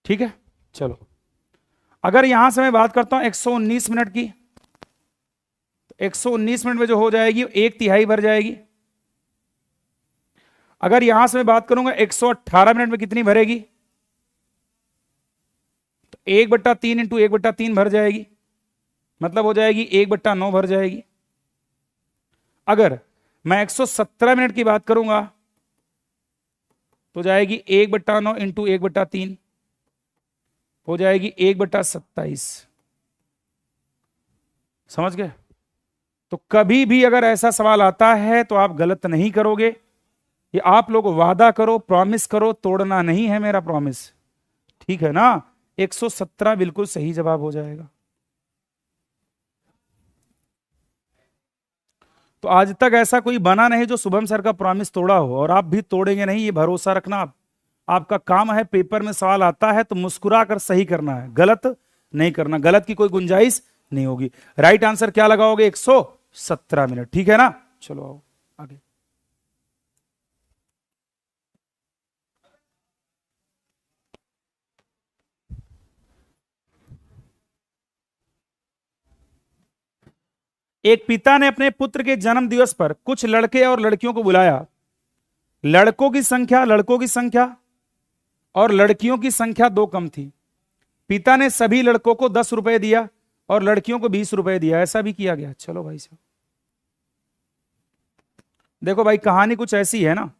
S1: ठीक है, चलो अगर यहां से मैं बात करता हूं 119 मिनट की, तो 119 मिनट में जो हो जाएगी 1/3 भर जाएगी। अगर यहां से मैं बात करूंगा 118 मिनट में कितनी भरेगी, तो 1/3 इंटू 1/3 भर जाएगी, मतलब हो जाएगी 1/9 भर जाएगी। अगर मैं 117 मिनट की बात करूंगा तो जाएगी 1/9 इंटू 1/3 हो जाएगी 1/27। समझ गए। तो कभी भी अगर ऐसा सवाल आता है तो आप गलत नहीं करोगे, ये आप लोग वादा करो, प्रॉमिस करो, तोड़ना नहीं है मेरा प्रॉमिस, ठीक है ना। 117 बिल्कुल सही जवाब हो जाएगा। तो आज तक ऐसा कोई बना नहीं जो शुभम सर का प्रॉमिस तोड़ा हो, और आप भी तोड़ेंगे नहीं, ये भरोसा रखना। आपका काम है, पेपर में सवाल आता है तो मुस्कुरा कर सही करना है, गलत नहीं करना, गलत की कोई गुंजाइश नहीं होगी। राइट आंसर क्या लगाओगे, 117 मिनट, ठीक है ना। चलो आओ आगे। एक पिता ने अपने पुत्र के जन्म दिवस पर कुछ लड़के और लड़कियों को बुलाया। लड़कों की संख्या और लड़कियों की संख्या 2 कम थी। पिता ने सभी लड़कों को 10 रुपए दिया और लड़कियों को 20 रुपए दिया, ऐसा भी किया गया। चलो भाई साहब, देखो भाई कहानी कुछ ऐसी है ना,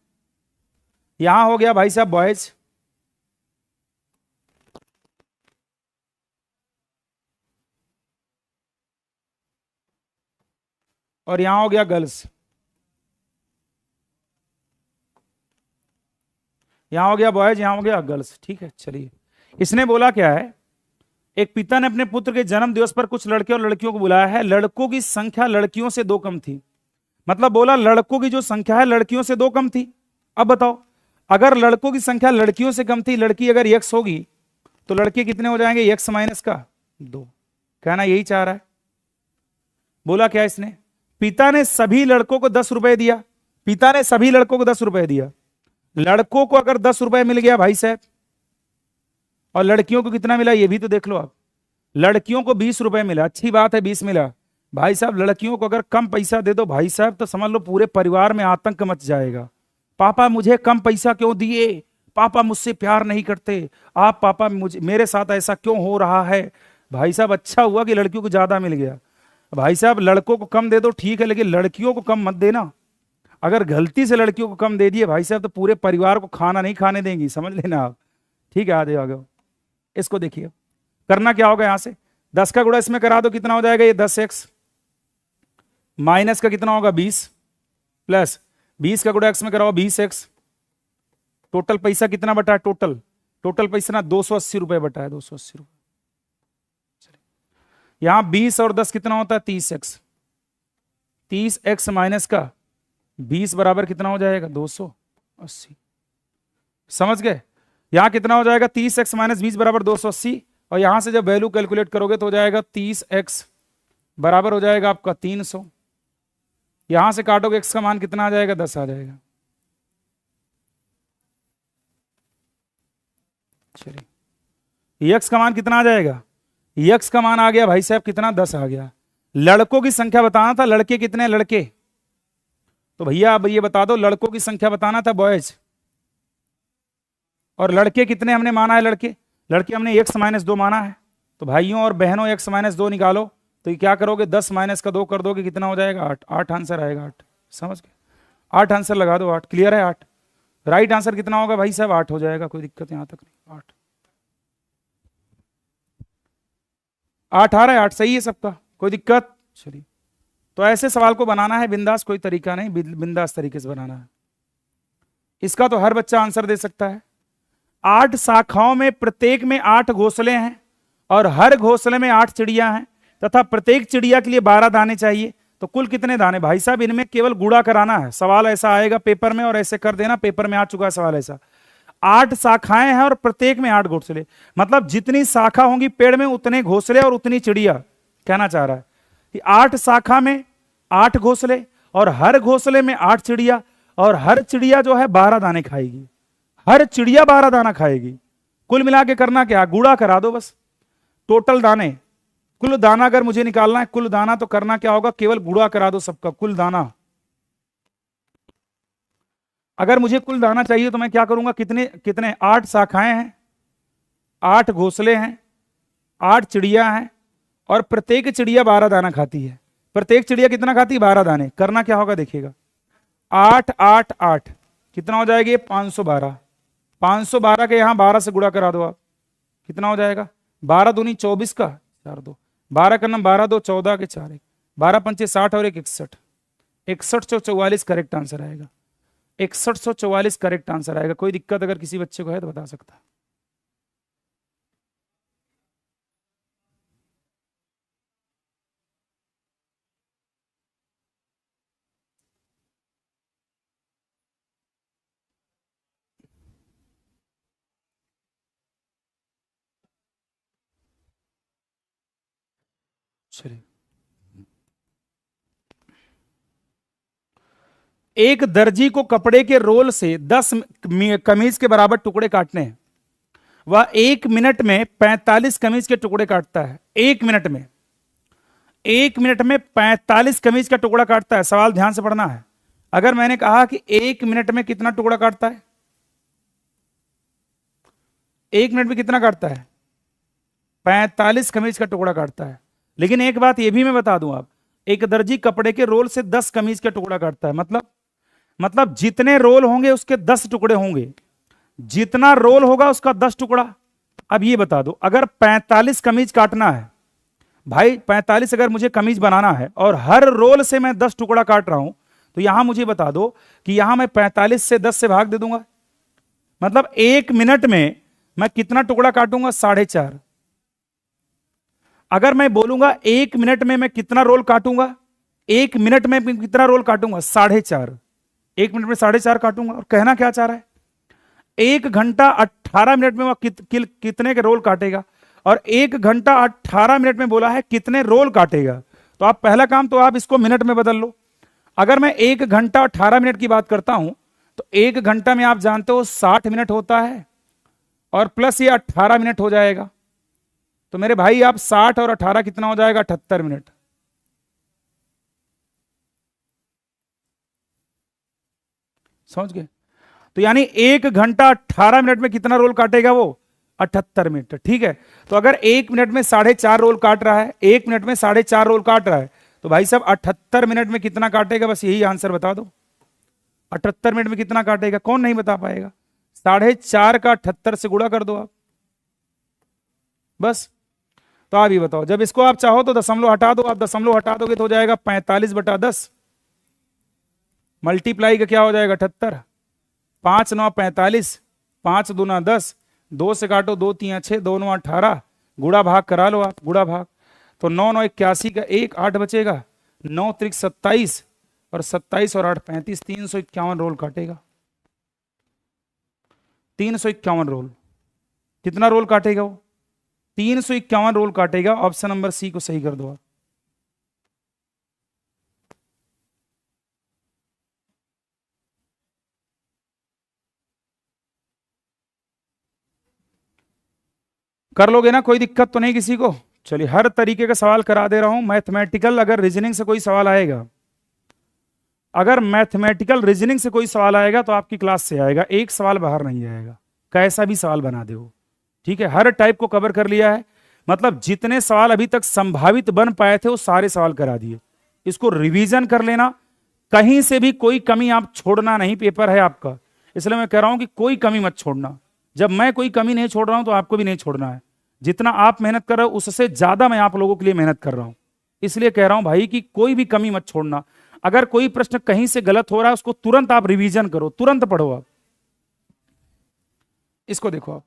S1: यहां हो गया भाई साहब बॉयज, और यहां हो गया गर्ल्स, यहां हो गया बॉयज, यहां हो गया गर्ल्स, ठीक है। चलिए, इसने बोला क्या है, एक पिता ने अपने पुत्र के जन्म दिवस पर कुछ लड़के और लड़कियों को बुलाया है। लड़कों की संख्या लड़कियों से 2 कम थी, मतलब बोला लड़कों की जो संख्या है लड़कियों से 2 कम थी। अब बताओ, अगर लड़कों की संख्या लड़कियों से कम थी, लड़की अगर x होगी तो लड़के कितने हो जाएंगे, x माइनस का 2। कहना यही चाह रहा है। बोला क्या इसने, पिता ने सभी लड़कों को 10 रुपए दिया, पिता ने सभी लड़कों को 10 रुपए दिया। लड़कों को अगर 10 रुपए मिल गया भाई साहब, और लड़कियों को कितना मिला ये भी तो देख लो आप। लड़कियों को 20 रुपए मिला, अच्छी बात है 20 मिला। भाई साहब लड़कियों को अगर कम पैसा दे दो भाई साहब, तो समझ लो पूरे परिवार में आतंक मच जाएगा। पापा मुझे कम पैसा क्यों दिए, पापा मुझसे प्यार नहीं करते, आप पापा मुझे, मेरे साथ ऐसा क्यों हो रहा है। भाई साहब अच्छा हुआ कि लड़कियों को ज्यादा मिल गया। भाई साहब लड़कों को कम दे दो ठीक है, लेकिन लड़कियों को कम मत देना। अगर गलती से लड़कियों को कम दे दिए भाई साहब, तो पूरे परिवार को खाना नहीं खाने देंगी, समझ लेना आप। ठीक है, आगे आगे इसको देखिए, करना क्या होगा, यहां से 10 का गुणा इसमें करा दो, कितना हो जाएगा ये 10x, माइनस का कितना होगा 20, प्लस 20 का गुणा x में कराओ 20x। टोटल पैसा कितना बटा है, टोटल पैसा ना 280 रुपए बटा है, 280 रुपए। यहां 20 और 10 कितना होता है 30x, 30x माइनस का 20 बराबर कितना हो जाएगा 280। समझ गए, यहां कितना हो जाएगा 30x माइनस 20 बराबर 280, और यहां से जब वैल्यू कैलकुलेट करोगे तो हो जाएगा 30x बराबर हो जाएगा आपका 300। यहां से काटोगे x का मान कितना आ जाएगा 10 आ जाएगा। चलिए x का मान कितना आ जाएगा यक्स का मान आ गया भाई साहब कितना, 10 आ गया। लड़कों की संख्या बताना था, लड़के कितने लड़के, तो भैया अब ये बता दो, लड़कों की संख्या बताना था बॉयज, और लड़के कितने हमने माना है, लड़के लड़के हमने x-2 माना है। तो भाइयों और बहनों x-2 निकालो, तो ये क्या करोगे, 10 माइनस का 2 कर दोगे, कितना हो जाएगा, 8। 8 आंसर आएगा, 8। समझ गए, 8 आंसर लगा दो, 8 क्लियर है। 8 राइट आंसर कितना होगा भाई साहब, 8 हो जाएगा, कोई दिक्कत यहां तक नहीं। 8 8 आ रहा है, 8 सही है सबका, कोई दिक्कत। चलिए, तो ऐसे सवाल को बनाना है बिंदास, कोई तरीका नहीं, बिंदास तरीके से बनाना है। इसका तो हर बच्चा आंसर दे सकता है। 8 शाखाओं में प्रत्येक में 8 घोंसले हैं, और हर घोंसले में 8 चिड़िया हैं, तथा प्रत्येक चिड़िया के लिए 12 दाने चाहिए। तो कुल कितने दाने, भाई साहब इनमें केवल गुणा कराना है। सवाल ऐसा आएगा पेपर में, और ऐसे कर देना, पेपर में आ चुका है सवाल ऐसा। 8 शाखाएं हैं और प्रत्येक में 8 घोंसले, मतलब जितनी शाखा होंगी पेड़ में उतने घोंसले और उतनी चिड़िया। कहना चाह रहा है कि 8 शाखा में 8 घोंसले, और हर घोंसले में 8 चिड़िया, और हर चिड़िया जो है 12 दाने खाएगी। हर चिड़िया 12 दाना खाएगी। कुल मिला के करना क्या, गुणा करा दो बस। टोटल दाने, कुल दाना अगर मुझे निकालना है, कुल दाना, तो करना क्या होगा, केवल गुणा करा दो सबका, कुल दाना। अगर मुझे कुल दाना चाहिए तो मैं क्या करूंगा, कितने कितने, 8 शाखाएं हैं, 8 घोंसले हैं, 8 चिड़िया हैं, और प्रत्येक चिड़िया 12 दाना खाती है। प्रत्येक चिड़िया कितना खाती है, 12 दाने। करना क्या होगा देखिएगा, 8 8 8 कितना हो जाएगा, 512। 512 के यहां 12 से गुणा करा दो आप, कितना हो जाएगा, 12 दूनी 24 का 4 2, 12 का नाम 12 2 14 के 4 1, 12 पंचे 60 और 1 61, 6144 करेक्ट आंसर आएगा। 6144 करेक्ट आंसर आएगा। कोई दिक्कत अगर किसी बच्चे को है तो बता सकता है। चलिए, एक दर्जी को कपड़े के रोल से 10 कमीज के बराबर टुकड़े काटने हैं। वह 1 मिनट में 45 कमीज के टुकड़े काटता है। 1 मिनट में, 1 मिनट में 45 कमीज का टुकड़ा काटता है। सवाल ध्यान से पढ़ना है। अगर मैंने कहा कि 1 मिनट में कितना टुकड़ा काटता है, 1 मिनट में कितना काटता है, 45 कमीज का टुकड़ा काटता है। लेकिन एक बात यह भी मैं बता दूं, आप, एक दर्जी कपड़े के रोल से 10 कमीज का टुकड़ा काटता है। मतलब जितने रोल होंगे उसके 10 टुकड़े होंगे, जितना रोल होगा उसका 10 टुकड़ा। अब ये बता दो, अगर 45 कमीज काटना है भाई, 45 अगर मुझे कमीज बनाना है और हर रोल से मैं 10 टुकड़ा काट रहा हूं, तो यहां मुझे बता दो कि यहां मैं 45 से 10 से भाग दे दूंगा। मतलब 1 मिनट में मैं कितना टुकड़ा काटूंगा, 4.5। अगर मैं बोलूंगा 1 मिनट में मैं कितना रोल काटूंगा, 1 मिनट में कितना रोल काटूंगा, 4.5। 1 मिनट में 4.5 काटूंगा। और कहना क्या चाह रहा है, 1 घंटा 18 मिनट में वह कितने के रोल काटेगा, और 1 घंटा 18 मिनट में बोला है कितने रोल काटेगा। तो आप पहला काम तो आप इसको मिनट में बदल लो। अगर मैं 1 घंटा 18 मिनट की बात करता हूं, तो 1 घंटा में आप जानते हो 60 मिनट होता है, और प्लस ये 18 मिनट हो जाएगा। तो मेरे भाई आप 60 और 18 कितना हो जाएगा, 78 मिनट। समझ गए। तो यानी 1 घंटा 18 मिनट में कितना रोल काटेगा वो, 78 मिनट। ठीक है। तो अगर 1 मिनट में 4.5 रोल काट रहा है, 1 मिनट में 4.5 रोल काट रहा है, तो भाई साहब 78 मिनट में कितना काटेगा, बस यही आंसर बता दो। 78 मिनट में कितना काटेगा, कौन नहीं बता पाएगा। 4.5 का 78 से गुणा कर दो आप, बस। तो आप ये बताओ, जब इसको आप चाहो तो दशमलव हटा दो, आप दशमलव हटा दोगे तो हो जाएगा 45/10, मल्टीप्लाई का क्या हो जाएगा, 78। 5 9 45, 5 दूना 10, 2 से काटो, 2 3 6, 2 9 18, गुड़ा भाग करा लो आप, गुड़ा भाग। तो 9 9 81 का 1 8 बचेगा, 9 त्रिक 27, और 27 और 8 35, 351 रोल काटेगा। 351 रोल, कितना रोल काटेगा वो, 351 रोल काटेगा। ऑप्शन नंबर सी को सही कर दो आप। कर लोगे ना, कोई दिक्कत तो नहीं किसी को। चलिए, हर तरीके का सवाल करा दे रहा हूं मैथमेटिकल। अगर रीजनिंग से कोई सवाल आएगा, अगर मैथमेटिकल रीजनिंग से कोई सवाल आएगा तो आपकी क्लास से आएगा, एक सवाल बाहर नहीं आएगा, कैसा भी सवाल बना दे वो। ठीक है, हर टाइप को कवर कर लिया है, मतलब जितने सवाल अभी तक संभावित बन पाए थे वो सारे सवाल करा दिए। इसको रिवीजन कर लेना, कहीं से भी कोई कमी आप छोड़ना नहीं, पेपर है आपका, इसलिए मैं कह रहा हूं कि कोई कमी मत छोड़ना। जब मैं कोई कमी नहीं छोड़ रहा हूं तो आपको भी नहीं छोड़ना है। जितना आप मेहनत कर रहे हो उससे ज्यादा मैं आप लोगों के लिए मेहनत कर रहा हूं, इसलिए कह रहा हूं भाई कि कोई भी कमी मत छोड़ना। अगर कोई प्रश्न कहीं से गलत हो रहा है उसको तुरंत आप रिवीजन करो, तुरंत पढ़ो। आप इसको देखो, आप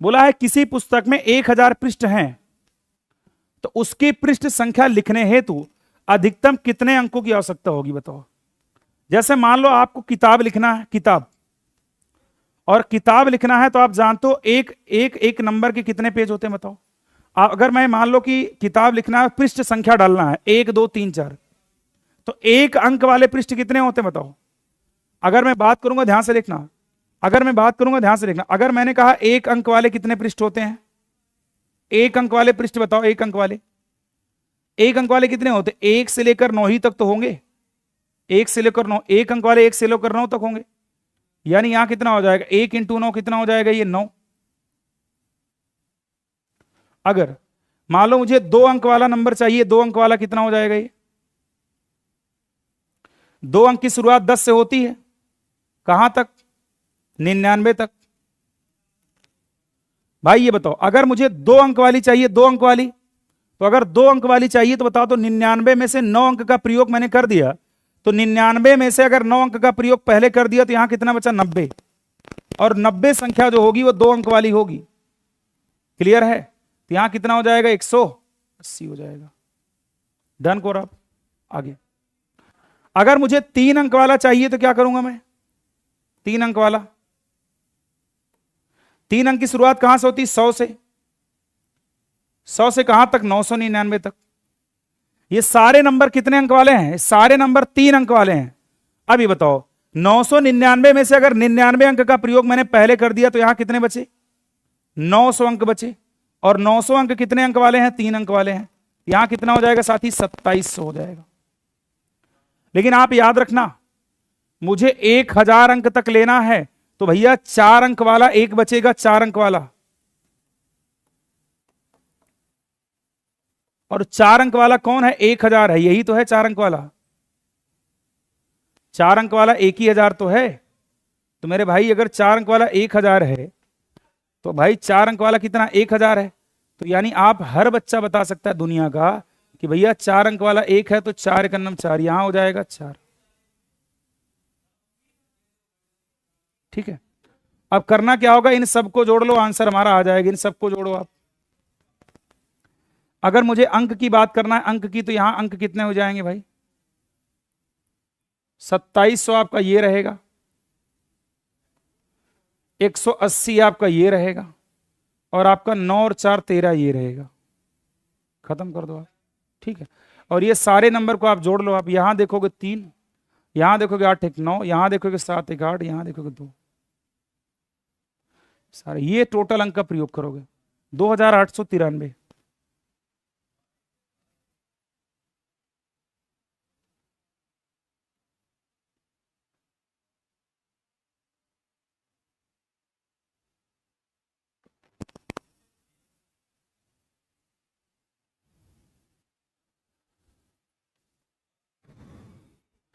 S1: बोला है किसी पुस्तक में 1000 पृष्ठ हैं, तो उसकी पृष्ठ संख्या लिखने हेतु अधिकतम कितने अंकों की आवश्यकता होगी, बताओ। जैसे मान लो आपको किताब लिखना है, किताब, और किताब लिखना है तो आप जानते हो एक नंबर के कितने पेज होते हैं, बताओ। अगर मैं मान लो कि किताब लिखना है, पृष्ठ संख्या डालना है 1 2 3 4, तो 1 अंक वाले पृष्ठ कितने होते हैं, बताओ। अगर मैं बात करूंगा, ध्यान से देखना, अगर मैं बात करूंगा ध्यान से देखना, अगर मैंने कहा 1 अंक वाले कितने पृष्ठ होते हैं, 1 अंक वाले पृष्ठ बताओ। 1 अंक वाले, 1 अंक वाले कितने होते हैं, 1 से लेकर 9 ही तक तो होंगे। 1 से लेकर 9, 1 अंक वाले 1 से लेकर 9 तक होंगे। यानी यहां कितना हो जाएगा, 1 इंटू 9 कितना हो जाएगा, ये 9। अगर मान लो मुझे 2 अंक वाला नंबर चाहिए, 2 अंक वाला कितना हो जाएगा, ये 2 अंक की शुरुआत 10 से होती है, कहां तक, 99 तक। भाई ये बताओ, अगर मुझे 2 अंक वाली चाहिए, 2 अंक वाली, तो अगर 2 अंक वाली चाहिए तो बताओ, तो 99 में से 9 अंक का प्रयोग मैंने कर दिया, तो 99 में से अगर 9 अंक का प्रयोग पहले कर दिया तो यहां कितना बचा, 90। और 90 संख्या जो होगी वो 2 अंक वाली होगी। क्लियर है, तो यहां कितना हो जाएगा, 180 हो जाएगा। डन करो आप आगे। अगर मुझे 3 अंक वाला चाहिए तो क्या करूंगा मैं, 3 अंक वाला, 3 अंक की शुरुआत कहां से होती, 100 से। 100 से कहां तक, 999 तक। ये सारे नंबर कितने अंक वाले हैं, सारे नंबर 3 अंक वाले हैं। अब ये बताओ, 999 में से अगर 99 अंक का प्रयोग मैंने पहले कर दिया तो यहां कितने बचे, 900 अंक बचे। और 900 अंक कितने अंक वाले हैं, 3 अंक वाले हैं। यहां कितना हो जाएगा साथी, 2700 हो जाएगा। लेकिन आप याद रखना, मुझे 1000 अंक तक लेना है तो भैया 4 अंक वाला एक बचेगा, 4 अंक वाला। और 4 अंक वाला कौन है, 1000 है, यही तो है 4 अंक वाला। 4 अंक वाला 1000 तो है। तो मेरे भाई अगर 4 अंक वाला 1000 है तो भाई 4 अंक वाला कितना, 1000 है। तो यानी आप हर बच्चा बता सकता है दुनिया का कि भैया 4 अंक वाला 1 है, तो 4 का नंबर 4, यहां हो जाएगा 4। ठीक है, अब करना क्या होगा, इन सबको जोड़ लो, आंसर हमारा आ जाएगा। इन सबको जोड़ो आप। अगर मुझे अंक की बात करना है, अंक की, तो यहां अंक कितने हो जाएंगे भाई, 2700 आपका ये रहेगा, 180 आपका ये रहेगा, और आपका 9 और 4 13 ये रहेगा। खत्म कर दो आप। ठीक है, और ये सारे नंबर को आप जोड़ लो। आप यहां देखोगे 3, यहां देखोगे 8 1 9, यहां देखोगे 7 1 8, यहां देखोगे 2, सारे ये टोटल अंक का प्रयोग करोगे, 2893।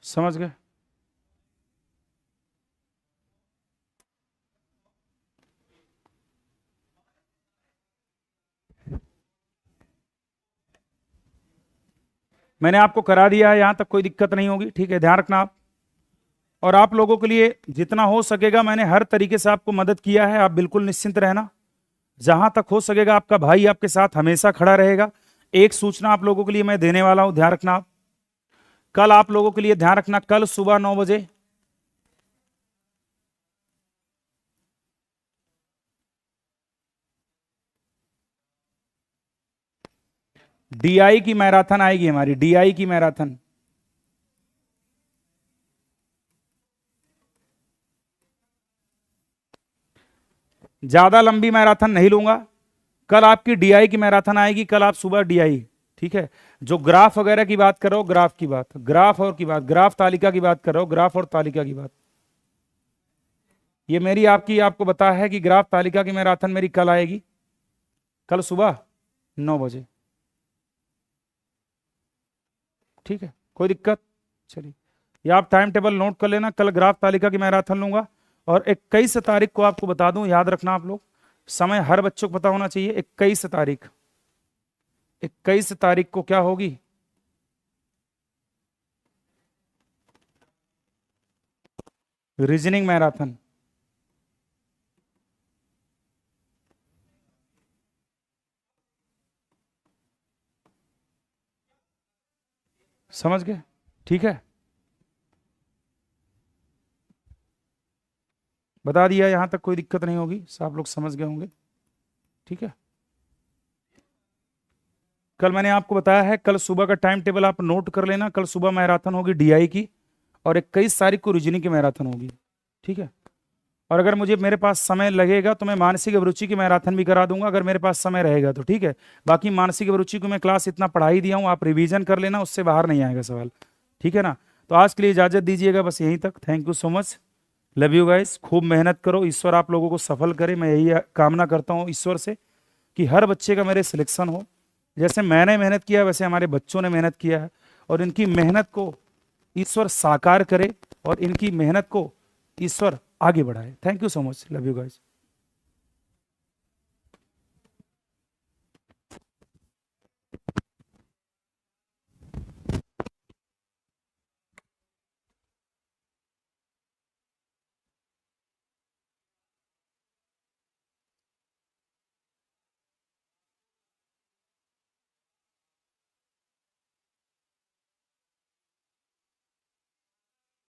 S1: समझ गए। मैंने आपको करा दिया है, यहां तक कोई दिक्कत नहीं होगी। ठीक है, ध्यान रखना आप। और आप लोगों के लिए जितना हो सकेगा मैंने हर तरीके से आपको मदद किया है, आप बिल्कुल निश्चिंत रहना। जहां तक हो सकेगा आपका भाई आपके साथ हमेशा खड़ा रहेगा। एक सूचना आप लोगों के लिए मैं देने वाला हूं, ध्यान रखना आप। कल आप लोगों के लिए ध्यान रखना, कल सुबह 9 बजे डीआई की मैराथन आएगी, हमारी डीआई की मैराथन। ज्यादा लंबी मैराथन नहीं लूंगा, कल आपकी डीआई की मैराथन आएगी, कल आप सुबह डीआई, ठीक है। जो ग्राफ वगैरह की बात कर रहे हो, ग्राफ की बात, ग्राफ और की बात, ग्राफ तालिका की बात कर रहे हो, ग्राफ और तालिका की बात, ये मेरी आपकी आपको बता है कि ग्राफ तालिका की मैराथन मेरी कल आएगी, कल सुबह 9 बजे, ठीक है, कोई दिक्कत? चलिए, ये आप टाइम टेबल नोट कर लेना, कल ग्राफ तालिका की मैराथन लूंगा। और 21 तारीख को आपको बता दूं, याद रखना आप लोग, समय हर बच्चों को पता होना चाहिए। 21 तारीख, 21 तारीख को क्या होगी? Reasoning marathon. समझ गए? ठीक है, बता दिया, यहां तक कोई दिक्कत नहीं होगी, सब आप लोग समझ गए होंगे, ठीक है। कल मैंने आपको बताया है, कल सुबह का टाइम टेबल आप नोट कर लेना, कल सुबह मैराथन होगी डीआई की, और 21 तारीख को रीजनिंग की मैराथन होगी, ठीक है। और अगर मुझे मेरे पास समय लगेगा तो मैं मानसिक अभिरुचि की मैराथन भी करा दूंगा, अगर मेरे पास समय रहेगा तो, ठीक है। बाकी मानसिक अभिरुचि को मैं क्लास इतना पढ़ा ही दिया हूं, आप रिवीजन कर लेना, उससे बाहर नहीं आएगा सवाल, ठीक है ना। तो आज के लिए इजाजत दीजिएगा, बस यहीं तक। Thank you so much, love you guys, खूब मेहनत करो, ईश्वर आप लोगों को सफल करे, मैं यही कामना करता हूँ ईश्वर से कि हर बच्चे का मेरे सिलेक्शन हो। जैसे मैंने मेहनत किया वैसे हमारे बच्चों ने मेहनत किया है, और इनकी मेहनत को ईश्वर साकार करे और इनकी मेहनत को ईश्वर आगे बढ़ाए। Thank you so much, love you guys.